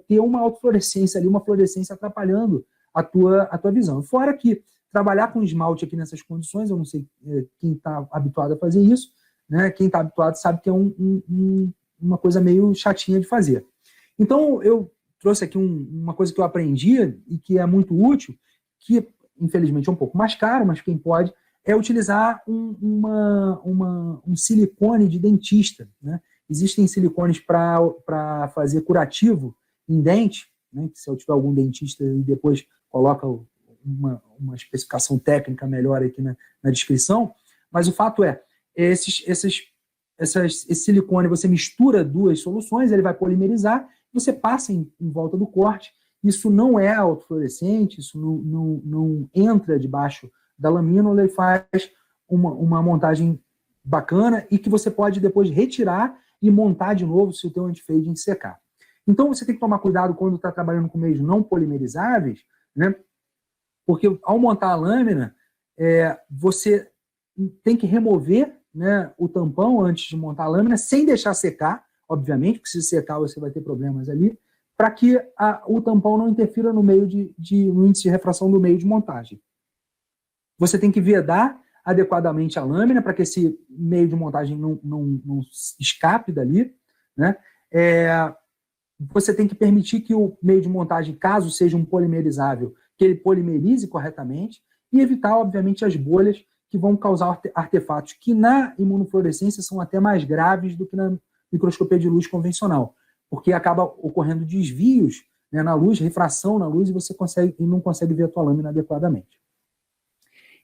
ter uma autofluorescência ali, uma fluorescência atrapalhando a tua visão. Fora que trabalhar com esmalte aqui nessas condições, eu não sei quem está habituado a fazer isso, né, quem está habituado sabe que é uma coisa meio chatinha de fazer. Então, eu trouxe aqui uma coisa que eu aprendi e que é muito útil, que infelizmente é um pouco mais caro, mas quem pode, é utilizar um silicone de dentista. Né? Existem silicones para fazer curativo em dente, né? Que se eu tiver algum dentista e depois coloca uma especificação técnica melhor aqui na descrição, mas o fato é, esse silicone, você mistura duas soluções, ele vai polimerizar, você passa em volta do corte, isso não é autofluorescente, isso não entra debaixo da lamínula, ele faz uma montagem bacana e que você pode depois retirar e montar de novo se o teu anti-fading secar. Então você tem que tomar cuidado quando está trabalhando com meios não polimerizáveis, né? Porque ao montar a lâmina, você tem que remover, né, o tampão antes de montar a lâmina, sem deixar secar, obviamente, porque se secar você vai ter problemas ali, para que o tampão não interfira no meio no índice de refração do meio de montagem. Você tem que vedar adequadamente a lâmina para que esse meio de montagem não escape dali, né? Você tem que permitir que o meio de montagem, caso seja um polimerizável, que ele polimerize corretamente e evitar, obviamente, as bolhas que vão causar artefatos que na imunofluorescência são até mais graves do que na microscopia de luz convencional, porque acaba ocorrendo desvios, né, na luz, refração na luz, e você não consegue ver a tua lâmina adequadamente.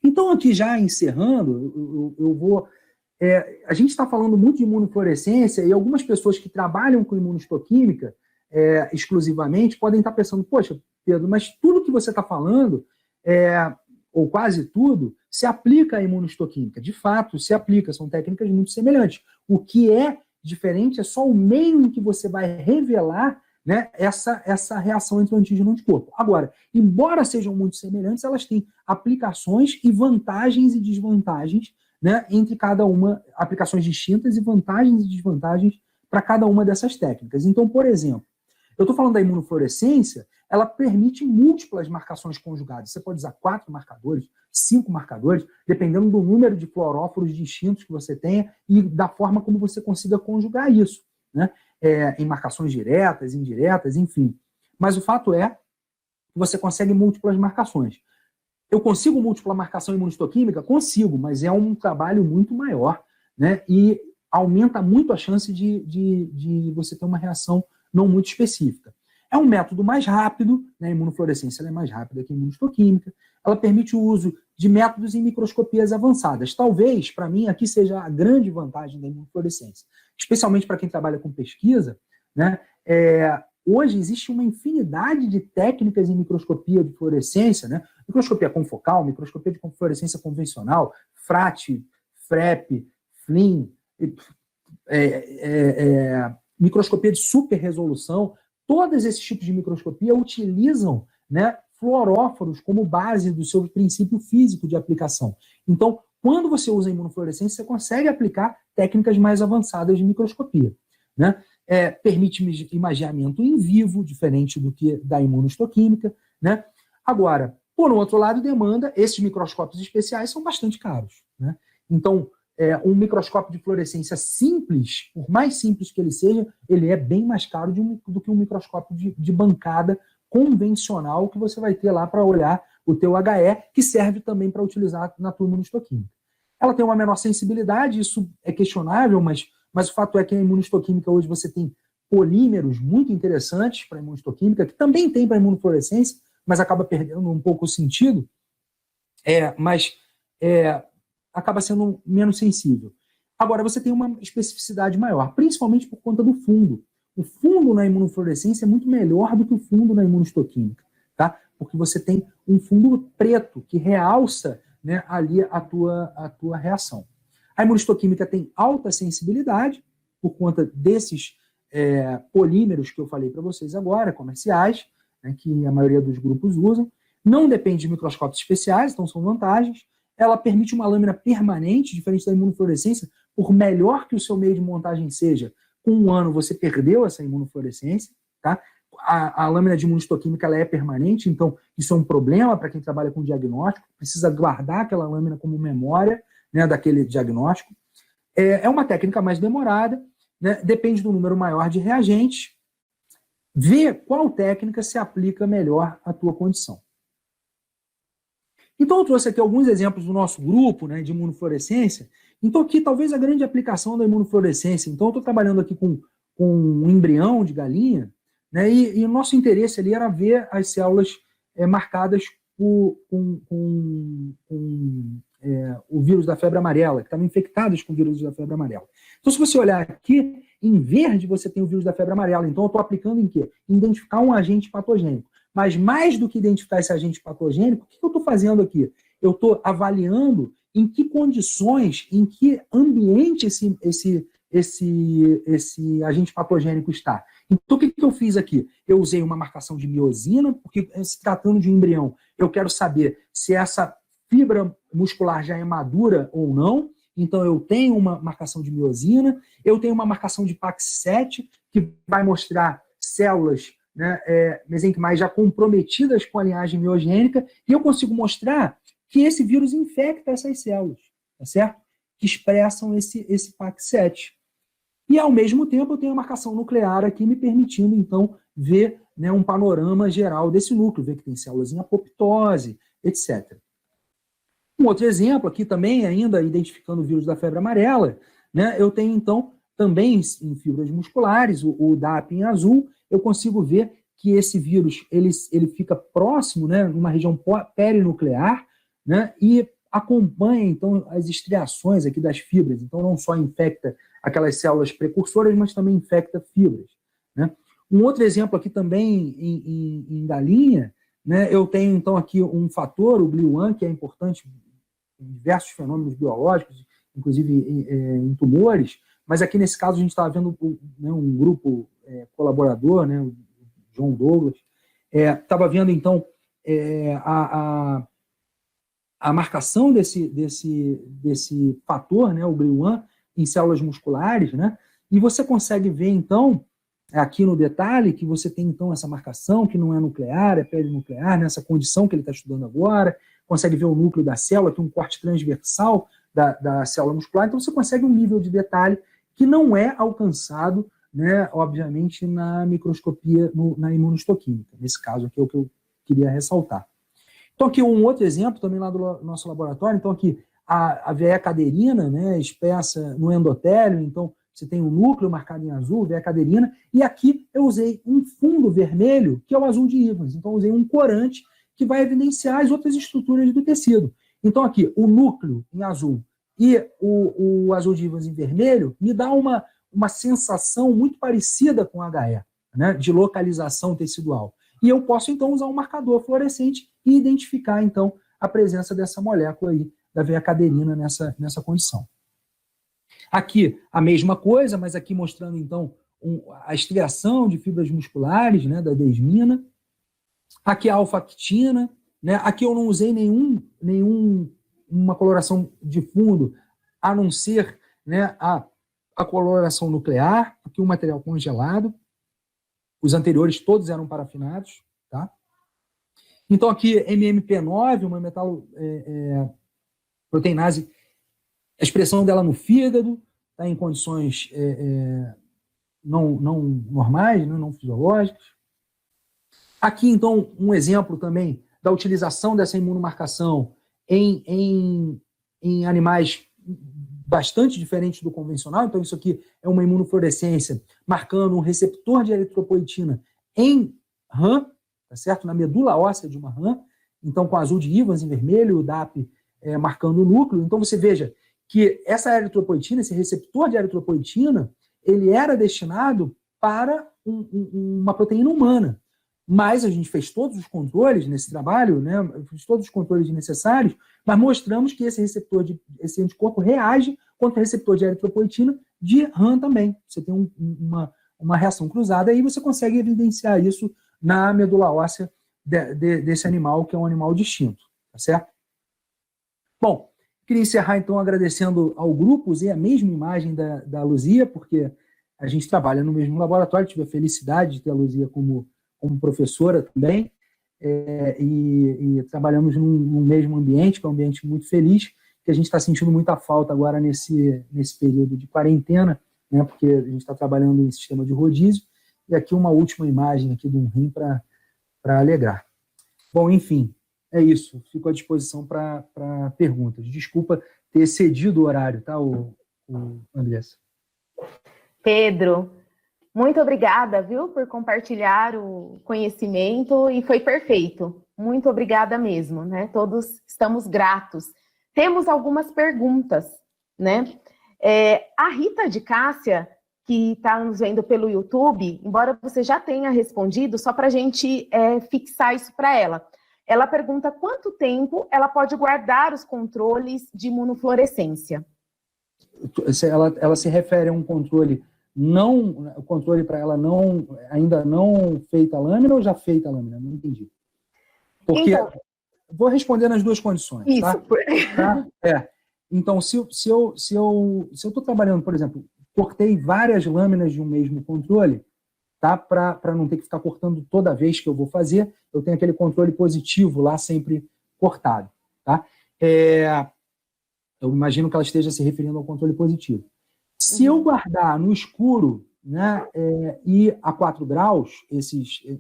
Então, aqui já encerrando, eu vou... a gente está falando muito de imunofluorescência e algumas pessoas que trabalham com imunohistoquímica exclusivamente podem estar pensando, poxa, Pedro, mas tudo que você está falando, ou quase tudo, se aplica à imunohistoquímica. De fato, se aplica, são técnicas muito semelhantes. O que é diferente é só o meio em que você vai revelar, né, essa reação entre o antígeno e o anticorpo. Agora, embora sejam muito semelhantes, elas têm aplicações e vantagens e desvantagens, né, entre cada uma, aplicações distintas e vantagens e desvantagens para cada uma dessas técnicas. Então, por exemplo, eu estou falando da imunofluorescência, ela permite múltiplas marcações conjugadas. Você pode usar 4 marcadores, 5 marcadores, dependendo do número de fluoróforos distintos que você tenha e da forma como você consiga conjugar isso, né? Em marcações diretas, indiretas, enfim. Mas o fato é que você consegue múltiplas marcações. Eu consigo múltipla marcação imunistoquímica? Consigo, mas é um trabalho muito maior, né? E aumenta muito a chance de você ter uma reação não muito específica. É um método mais rápido, né? A imunofluorescência é mais rápida que a imunistoquímica. Ela permite o uso de métodos em microscopias avançadas. Talvez, para mim, aqui seja a grande vantagem da imunofluorescência. Especialmente para quem trabalha com pesquisa, né? Hoje existe uma infinidade de técnicas em microscopia de fluorescência, né? Microscopia confocal, microscopia de fluorescência convencional, FRAT, FREP, FLIM, microscopia de super resolução. Todos esses tipos de microscopia utilizam, né, fluoróforos como base do seu princípio físico de aplicação. Então, quando você usa a imunofluorescência, você consegue aplicar técnicas mais avançadas de microscopia, né? Permite imageamento em vivo, diferente do que da imunohistoquímica, né? Agora, por outro lado, esses microscópios especiais são bastante caros, né? Então, um microscópio de fluorescência simples, por mais simples que ele seja, ele é bem mais caro do que um microscópio de bancada convencional que você vai ter lá para olhar o teu HE, que serve também para utilizar na tua imunistoquímica. Ela tem uma menor sensibilidade, isso é questionável, mas o fato é que a imunistoquímica hoje você tem polímeros muito interessantes para a imunistoquímica, que também tem para a imunofluorescência, mas acaba perdendo um pouco o sentido, acaba sendo menos sensível. Agora, você tem uma especificidade maior, principalmente por conta do fundo. O fundo na imunofluorescência é muito melhor do que o fundo na imunistoquímica, tá? Porque você tem um fundo preto que realça, né, ali a tua reação. A imunistoquímica tem alta sensibilidade, por conta desses polímeros que eu falei para vocês agora, comerciais, né, que a maioria dos grupos usam. Não depende de microscópios especiais, então são vantagens. Ela permite uma lâmina permanente, diferente da imunofluorescência, por melhor que o seu meio de montagem seja, com 1 ano você perdeu essa imunofluorescência, tá? A lâmina de imunistoquímica ela é permanente, então isso é um problema para quem trabalha com diagnóstico, precisa guardar aquela lâmina como memória, né, daquele diagnóstico. É uma técnica mais demorada, né, depende do número maior de reagentes. Vê qual técnica se aplica melhor à tua condição. Então, eu trouxe aqui alguns exemplos do nosso grupo, né, de imunofluorescência. Então, aqui, talvez a grande aplicação da imunofluorescência. Então, eu estou trabalhando aqui com um embrião de galinha, né, e o nosso interesse ali era ver as células marcadas com o vírus da febre amarela, que estavam infectadas com o vírus da febre amarela. Então, se você olhar aqui, em verde você tem o vírus da febre amarela. Então, eu estou aplicando em quê? Identificar um agente patogênico. Mas mais do que identificar esse agente patogênico, o que eu estou fazendo aqui? Eu estou avaliando em que condições, em que ambiente esse agente patogênico está. Então, o que eu fiz aqui? Eu usei uma marcação de miosina, porque se tratando de um embrião, eu quero saber se essa fibra muscular já é madura ou não. Então, eu tenho uma marcação de miosina, eu tenho uma marcação de PAX7, que vai mostrar células, né, mesenquimais já comprometidas com a linhagem miogênica, e eu consigo mostrar que esse vírus infecta essas células, tá certo? Que expressam esse PAX7. E, ao mesmo tempo, eu tenho a marcação nuclear aqui, me permitindo, então, ver, né, um panorama geral desse núcleo, ver que tem células em apoptose, etc. Um outro exemplo aqui também, ainda identificando o vírus da febre amarela, né, eu tenho, então, também em fibras musculares, o DAP em azul, eu consigo ver que esse vírus ele fica próximo, né, numa região perinuclear, né, e acompanha, então, as estriações aqui das fibras. Então, não só infecta aquelas células precursoras, mas também infecta fibras, né. Um outro exemplo aqui também em galinha, né, eu tenho, então, aqui um fator, o GLI1, que é importante em diversos fenômenos biológicos, inclusive em tumores, mas aqui nesse caso a gente estava vendo, né, um grupo colaborador, né, o John Douglas, estava vendo então a marcação desse fator, né, o GLI1, em células musculares, né, e você consegue ver então, aqui no detalhe, que você tem então essa marcação que não é nuclear, é perinuclear, nessa condição que ele está estudando agora, consegue ver o núcleo da célula, tem um corte transversal da célula muscular, então você consegue um nível de detalhe que não é alcançado, né, obviamente, na microscopia, na imunistoquímica. Nesse caso aqui é o que eu queria ressaltar. Então aqui um outro exemplo também lá do nosso laboratório, então aqui a veia caderina, né, espessa no endotélio, então você tem um núcleo marcado em azul, veia caderina, e aqui eu usei um fundo vermelho, que é o azul de Evans, então eu usei um corante que vai evidenciar as outras estruturas do tecido. Então aqui, o núcleo em azul e o azul de Evans em vermelho me dá uma sensação muito parecida com HE, né, de localização tecidual. E eu posso, então, usar um marcador fluorescente e identificar, então, a presença dessa molécula aí, da veia caderina nessa condição. Aqui, a mesma coisa, mas aqui mostrando, então, a estriação de fibras musculares, né, da desmina. Aqui a alfa-actina, né? Aqui eu não usei nenhuma coloração de fundo, a não ser, né, a coloração nuclear, aqui um material congelado. Os anteriores todos eram parafinados, tá? Então aqui MMP9, uma metaloproteinase, a expressão dela no fígado, tá, em condições não normais, né, não fisiológicas. Aqui, então, um exemplo também da utilização dessa imunomarcação em animais bastante diferentes do convencional. Então, isso aqui é uma imunofluorescência marcando um receptor de eritropoetina em rã, tá certo? Na medula óssea de uma rã. Então, com azul de Evans em vermelho, o DAP marcando o núcleo. Então, você veja que essa eritropoetina, esse receptor de eritropoetina, ele era destinado para uma proteína humana. mas a gente fez todos os controles nesse trabalho, né? Fez todos os controles necessários, mas mostramos que esse anticorpo reage contra o receptor de eritropoetina de RAM também. Você tem uma reação cruzada, e aí você consegue evidenciar isso na medula óssea desse animal, que é um animal distinto, tá certo? Bom, queria encerrar então agradecendo ao grupo, usei a mesma imagem da Luzia, porque a gente trabalha no mesmo laboratório, tive a felicidade de ter a Luzia como professora também, e trabalhamos num mesmo ambiente, que é um ambiente muito feliz, que a gente está sentindo muita falta agora nesse período de quarentena, né, porque a gente está trabalhando em sistema de rodízio, e aqui uma última imagem aqui de um rim para alegrar. Bom, enfim, é isso. Fico à disposição para perguntas. Desculpa ter excedido o horário, tá, Andressa? Pedro, muito obrigada, viu, por compartilhar o conhecimento, e foi perfeito. Muito obrigada mesmo, né? Todos estamos gratos. Temos algumas perguntas, né? A Rita de Cássia, que está nos vendo pelo YouTube, embora você já tenha respondido, só para a gente fixar isso para ela. Ela pergunta quanto tempo ela pode guardar os controles de imunofluorescência. Ela se refere a um controle o controle para ela ainda não feita a lâmina ou já feita a lâmina? Não entendi. Porque então, vou responder nas duas condições. Isso. Tá? Então, se eu estou trabalhando, por exemplo, cortei várias lâminas de um mesmo controle, tá? Para não ter que ficar cortando toda vez que eu vou fazer, eu tenho aquele controle positivo lá sempre cortado. Tá? Eu imagino que ela esteja se referindo ao controle positivo. Se eu guardar no escuro, né, e a 4 graus,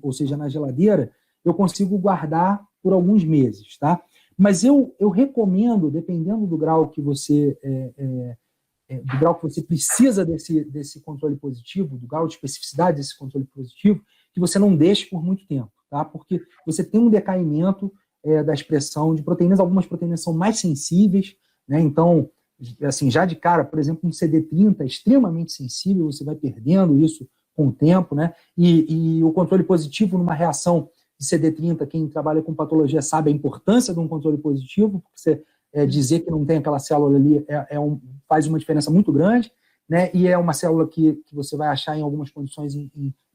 ou seja, na geladeira, eu consigo guardar por alguns meses, tá? Mas eu recomendo, dependendo do grau que você precisa desse controle positivo, do grau de especificidade desse controle positivo, que você não deixe por muito tempo, tá? Porque você tem um decaimento da expressão de proteínas, algumas proteínas são mais sensíveis, né? Então, assim, já de cara, por exemplo, um CD30 é extremamente sensível, você vai perdendo isso com o tempo, né? E o controle positivo numa reação de CD30, quem trabalha com patologia sabe a importância de um controle positivo, porque você dizer que não tem aquela célula ali faz uma diferença muito grande, né? E é uma célula que você vai achar em algumas condições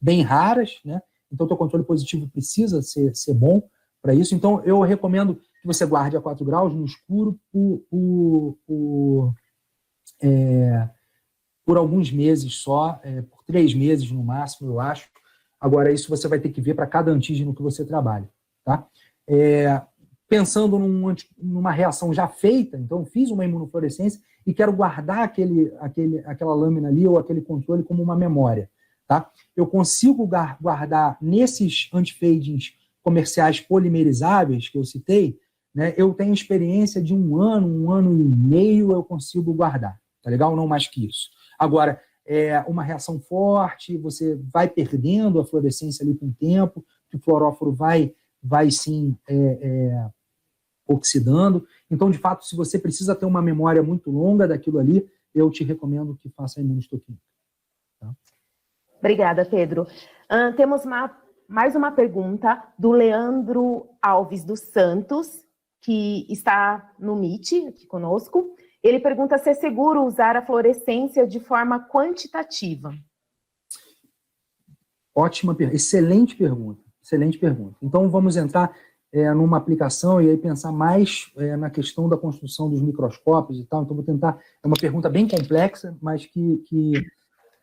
bem raras, né? Então, o teu controle positivo precisa ser bom para isso. Então, eu recomendo que você guarde a 4 graus no escuro por alguns meses só, por 3 meses no máximo, eu acho. Agora, isso você vai ter que ver para cada antígeno que você trabalha, tá? Pensando numa reação já feita, então fiz uma imunofluorescência e quero guardar aquela lâmina ali ou aquele controle como uma memória, tá? Eu consigo guardar nesses antifadings comerciais polimerizáveis que eu citei, né? Eu tenho experiência de 1 ano e meio eu consigo guardar, tá legal? Não mais que isso. Agora, uma reação forte, você vai perdendo a fluorescência ali com o tempo, o fluoróforo vai sim oxidando. Então, de fato, se você precisa ter uma memória muito longa daquilo ali, eu te recomendo que faça a imunistoquímica. Tá? Obrigada, Pedro. Temos mais uma pergunta do Leandro Alves dos Santos, que está no Meet, aqui conosco. Ele pergunta se é seguro usar a fluorescência de forma quantitativa. Ótima pergunta, excelente pergunta. Então, vamos entrar numa aplicação e aí pensar mais na questão da construção dos microscópios e tal. Então, vou tentar... É uma pergunta bem complexa, mas que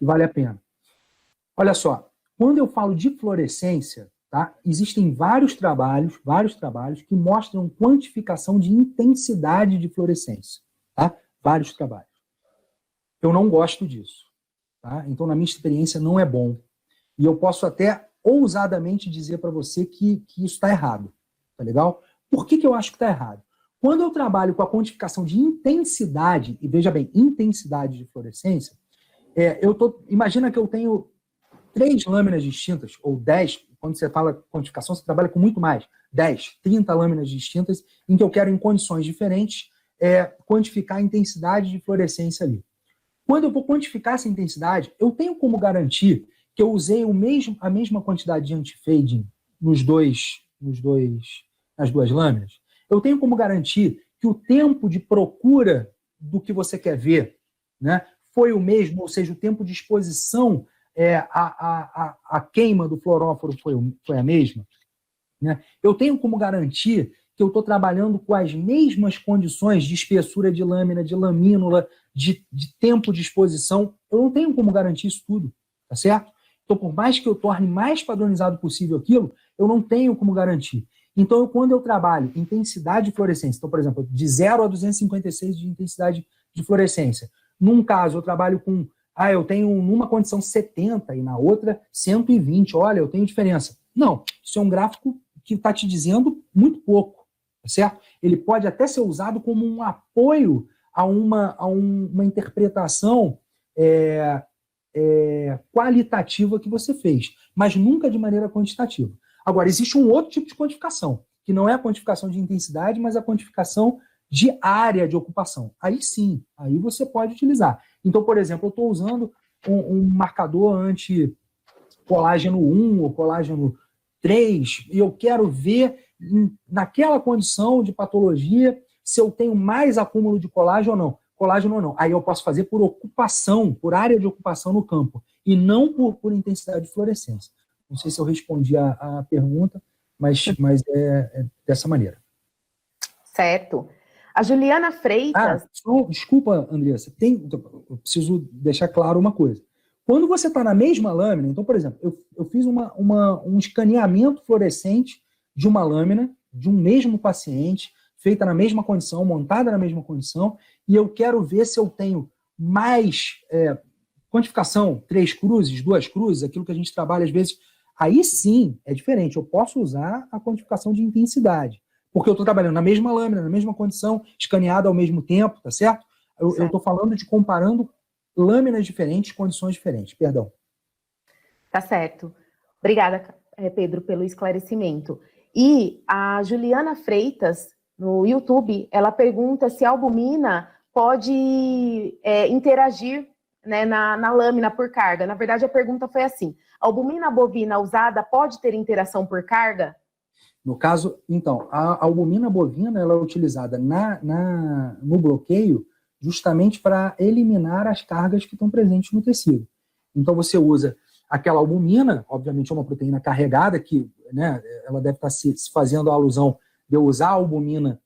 vale a pena. Olha só, quando eu falo de fluorescência, tá, existem vários trabalhos que mostram quantificação de intensidade de fluorescência. Tá? Vários trabalhos. Eu não gosto disso. Tá? Então, na minha experiência, não é bom. E eu posso até ousadamente dizer para você que isso está errado. Tá legal? Por que eu acho que está errado? Quando eu trabalho com a quantificação de intensidade, e veja bem, intensidade de fluorescência, imagina que eu tenho 3 lâminas distintas, ou 10, quando você fala quantificação, você trabalha com muito mais, 10, 30 lâminas distintas, em que eu quero, em condições diferentes, quantificar a intensidade de fluorescência ali. Quando eu vou quantificar essa intensidade, eu tenho como garantir que eu usei a mesma quantidade de antifading nas duas lâminas, eu tenho como garantir que o tempo de procura do que você quer ver, né, foi o mesmo, ou seja, o tempo de exposição a queima do fluoróforo foi a mesma, né? Eu tenho como garantir que eu estou trabalhando com as mesmas condições de espessura de lâmina, de lamínula, de tempo de exposição. Eu não tenho como garantir isso tudo, tá certo? Então, por mais que eu torne mais padronizado possível aquilo, eu não tenho como garantir. Então, quando eu trabalho intensidade de fluorescência, então, por exemplo, de 0 a 256 de intensidade de fluorescência, num caso eu trabalho com, eu tenho numa condição 70 e na outra 120, olha, eu tenho diferença. Não, isso é um gráfico que está te dizendo muito pouco, tá certo? Ele pode até ser usado como um apoio a uma interpretação qualitativa que você fez, mas nunca de maneira quantitativa. Agora, existe um outro tipo de quantificação, que não é a quantificação de intensidade, mas a quantificação de área de ocupação. Aí sim, aí você pode utilizar. Então, por exemplo, eu estou usando um marcador anti-colágeno 1 ou colágeno 3, e eu quero ver naquela condição de patologia se eu tenho mais acúmulo de colágeno ou não. Aí eu posso fazer por ocupação, por área de ocupação no campo, e não por intensidade de fluorescência. Não sei se eu respondi a pergunta, mas é dessa maneira. Certo. A Juliana Freitas... Desculpa, Andressa, eu preciso deixar claro uma coisa. Quando você está na mesma lâmina, então, por exemplo, eu fiz um escaneamento fluorescente de uma lâmina, de um mesmo paciente, feita na mesma condição, montada na mesma condição, e eu quero ver se eu tenho mais quantificação, 3 cruzes, 2 cruzes, aquilo que a gente trabalha às vezes. Aí sim, é diferente. Eu posso usar a quantificação de intensidade, porque eu estou trabalhando na mesma lâmina, na mesma condição, escaneada ao mesmo tempo, tá certo? Eu estou falando de comparando lâminas diferentes, condições diferentes. Perdão. Tá certo. Obrigada, Pedro, pelo esclarecimento. E a Juliana Freitas, no YouTube, ela pergunta se a albumina pode interagir, né, na lâmina por carga. Na verdade, a pergunta foi assim: a albumina bovina usada pode ter interação por carga? No caso, então, a albumina bovina ela é utilizada no bloqueio justamente para eliminar as cargas que estão presentes no tecido. Então, você usa aquela albumina, obviamente é uma proteína carregada, que, né, ela deve estar se fazendo a alusão de eu usar a albumina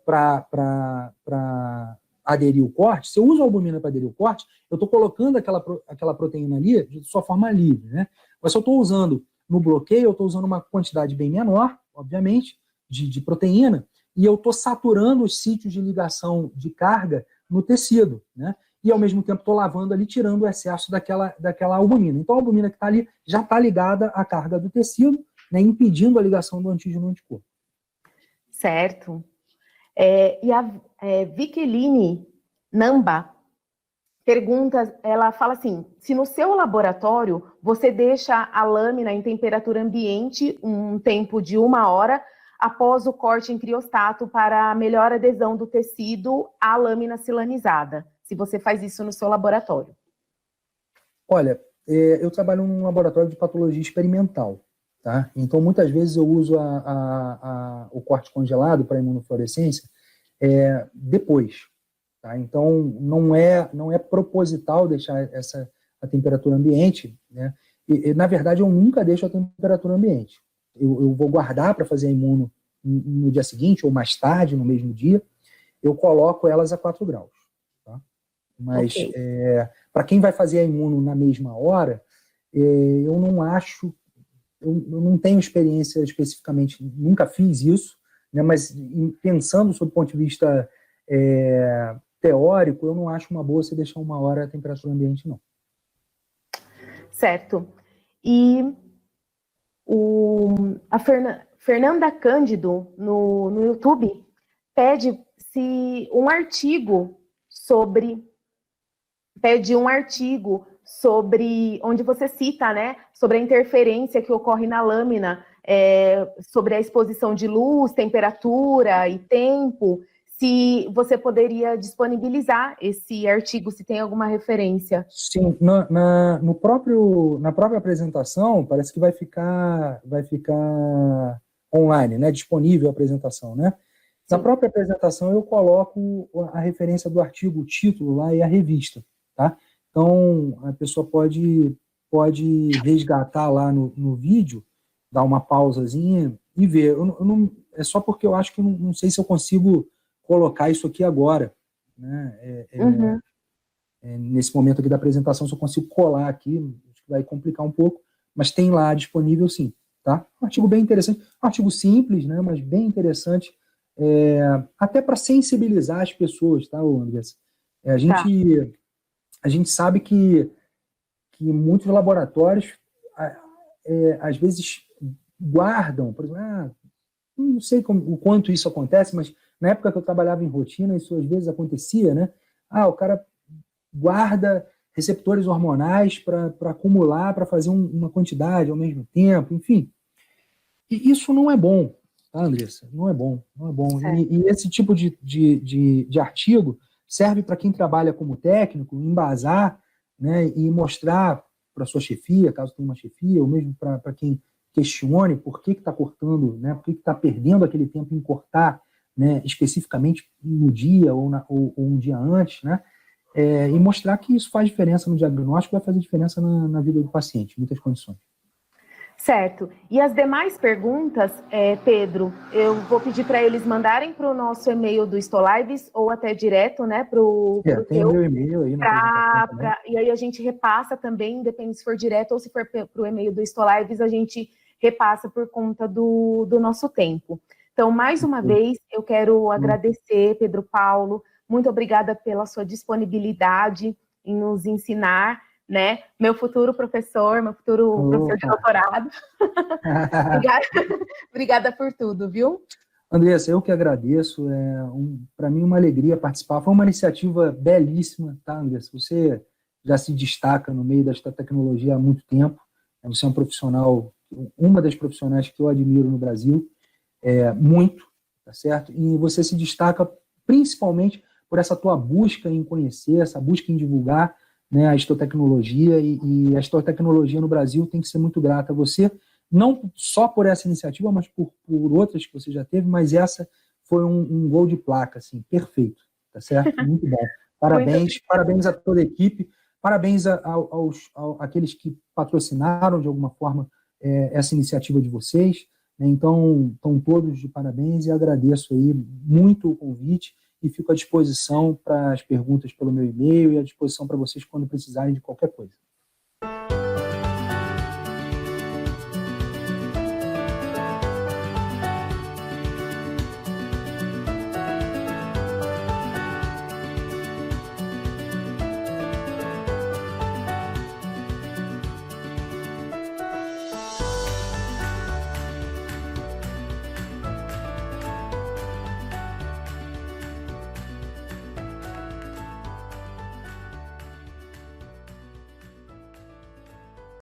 para aderir o corte. Se eu uso a albumina para aderir o corte, eu estou colocando aquela proteína ali de sua forma livre, né? Mas se eu estou usando no bloqueio, eu estou usando uma quantidade bem menor, obviamente, de proteína, e eu estou saturando os sítios de ligação de carga no tecido, né? E ao mesmo tempo estou lavando ali, tirando o excesso daquela albumina. Então a albumina que está ali já está ligada à carga do tecido, né, impedindo a ligação do antígeno anticorpo. Certo. E a Viqueline Namba pergunta, ela fala assim: se no seu laboratório você deixa a lâmina em temperatura ambiente um tempo de 1 hora após o corte em criostato para melhor adesão do tecido à lâmina silanizada, se você faz isso no seu laboratório. Olha, eu trabalho num laboratório de patologia experimental, tá? Então, muitas vezes eu uso o corte congelado para imunofluorescência depois, tá? Então, não é proposital deixar a temperatura ambiente, né? E, na verdade, eu nunca deixo a temperatura ambiente. Eu vou guardar para fazer a imuno no dia seguinte, ou mais tarde, no mesmo dia, eu coloco elas a 4 graus. Tá? Mas, okay, para quem vai fazer a imuno na mesma hora, eu não acho, eu não tenho experiência especificamente, nunca fiz isso, né, mas pensando sob o ponto de vista teórico, eu não acho uma boa você deixar 1 hora a temperatura ambiente, não. Certo. E a Fernanda Cândido, no YouTube, pede um artigo sobre, onde você cita, né, sobre a interferência que ocorre na lâmina, sobre a exposição de luz, temperatura e tempo, se você poderia disponibilizar esse artigo, se tem alguma referência. Sim, na própria apresentação, parece que vai ficar online, né? Disponível a apresentação, né? Na Sim. própria apresentação eu coloco a referência do artigo, o título lá e a revista, tá? Então, a pessoa pode resgatar lá no vídeo, dar uma pausazinha e ver. É só porque eu acho que não sei se eu consigo colocar isso aqui agora, né? Nesse momento aqui da apresentação, se eu consigo colar aqui, acho que vai complicar um pouco, mas tem lá disponível sim, tá? Um artigo bem interessante, um artigo simples, né? Mas bem interessante, até para sensibilizar as pessoas, tá, Andressa? A gente sabe que muitos laboratórios, às vezes, guardam, por exemplo, não sei o quanto isso acontece, mas na época que eu trabalhava em rotina, isso às vezes acontecia, né? O cara guarda receptores hormonais para acumular, para fazer uma quantidade ao mesmo tempo, enfim. E isso não é bom, tá, Andressa? Não é bom. E esse tipo de artigo serve para quem trabalha como técnico, embasar, né, e mostrar para sua chefia, caso tenha uma chefia, ou mesmo para quem questione por que está cortando, né, por que está perdendo aquele tempo em cortar, né, especificamente no dia ou um dia antes, né, e mostrar que isso faz diferença no diagnóstico, vai fazer diferença na vida do paciente, em muitas condições. Certo. E as demais perguntas, Pedro, eu vou pedir para eles mandarem para o nosso e-mail do Histolives ou até direto, né, para o tem o meu e-mail aí na apresentação. E aí a gente repassa também, depende se for direto ou se for para o e-mail do Histolives, a gente repassa por conta do nosso tempo. Então, mais uma vez, eu quero agradecer, Pedro Paulo, muito obrigada pela sua disponibilidade em nos ensinar, né? Meu futuro professor de doutorado. Obrigada por tudo, viu? Andressa, eu que agradeço. Para mim, uma alegria participar. Foi uma iniciativa belíssima, tá, Andressa? Você já se destaca no meio desta tecnologia há muito tempo. Você é um profissional, uma das profissionais que eu admiro no Brasil, muito, tá certo? E você se destaca principalmente por essa tua busca em conhecer, essa busca em divulgar, né, a histotecnologia, e a histotecnologia no Brasil tem que ser muito grata a você, não só por essa iniciativa, mas por outras que você já teve, mas essa foi um gol de placa, assim, perfeito, tá certo? Muito bom. Parabéns, parabéns a toda a equipe, parabéns àqueles que patrocinaram de alguma forma essa iniciativa de vocês, né? Então, estão todos de parabéns e agradeço aí muito o convite e fico à disposição para as perguntas pelo meu e-mail e à disposição para vocês quando precisarem de qualquer coisa.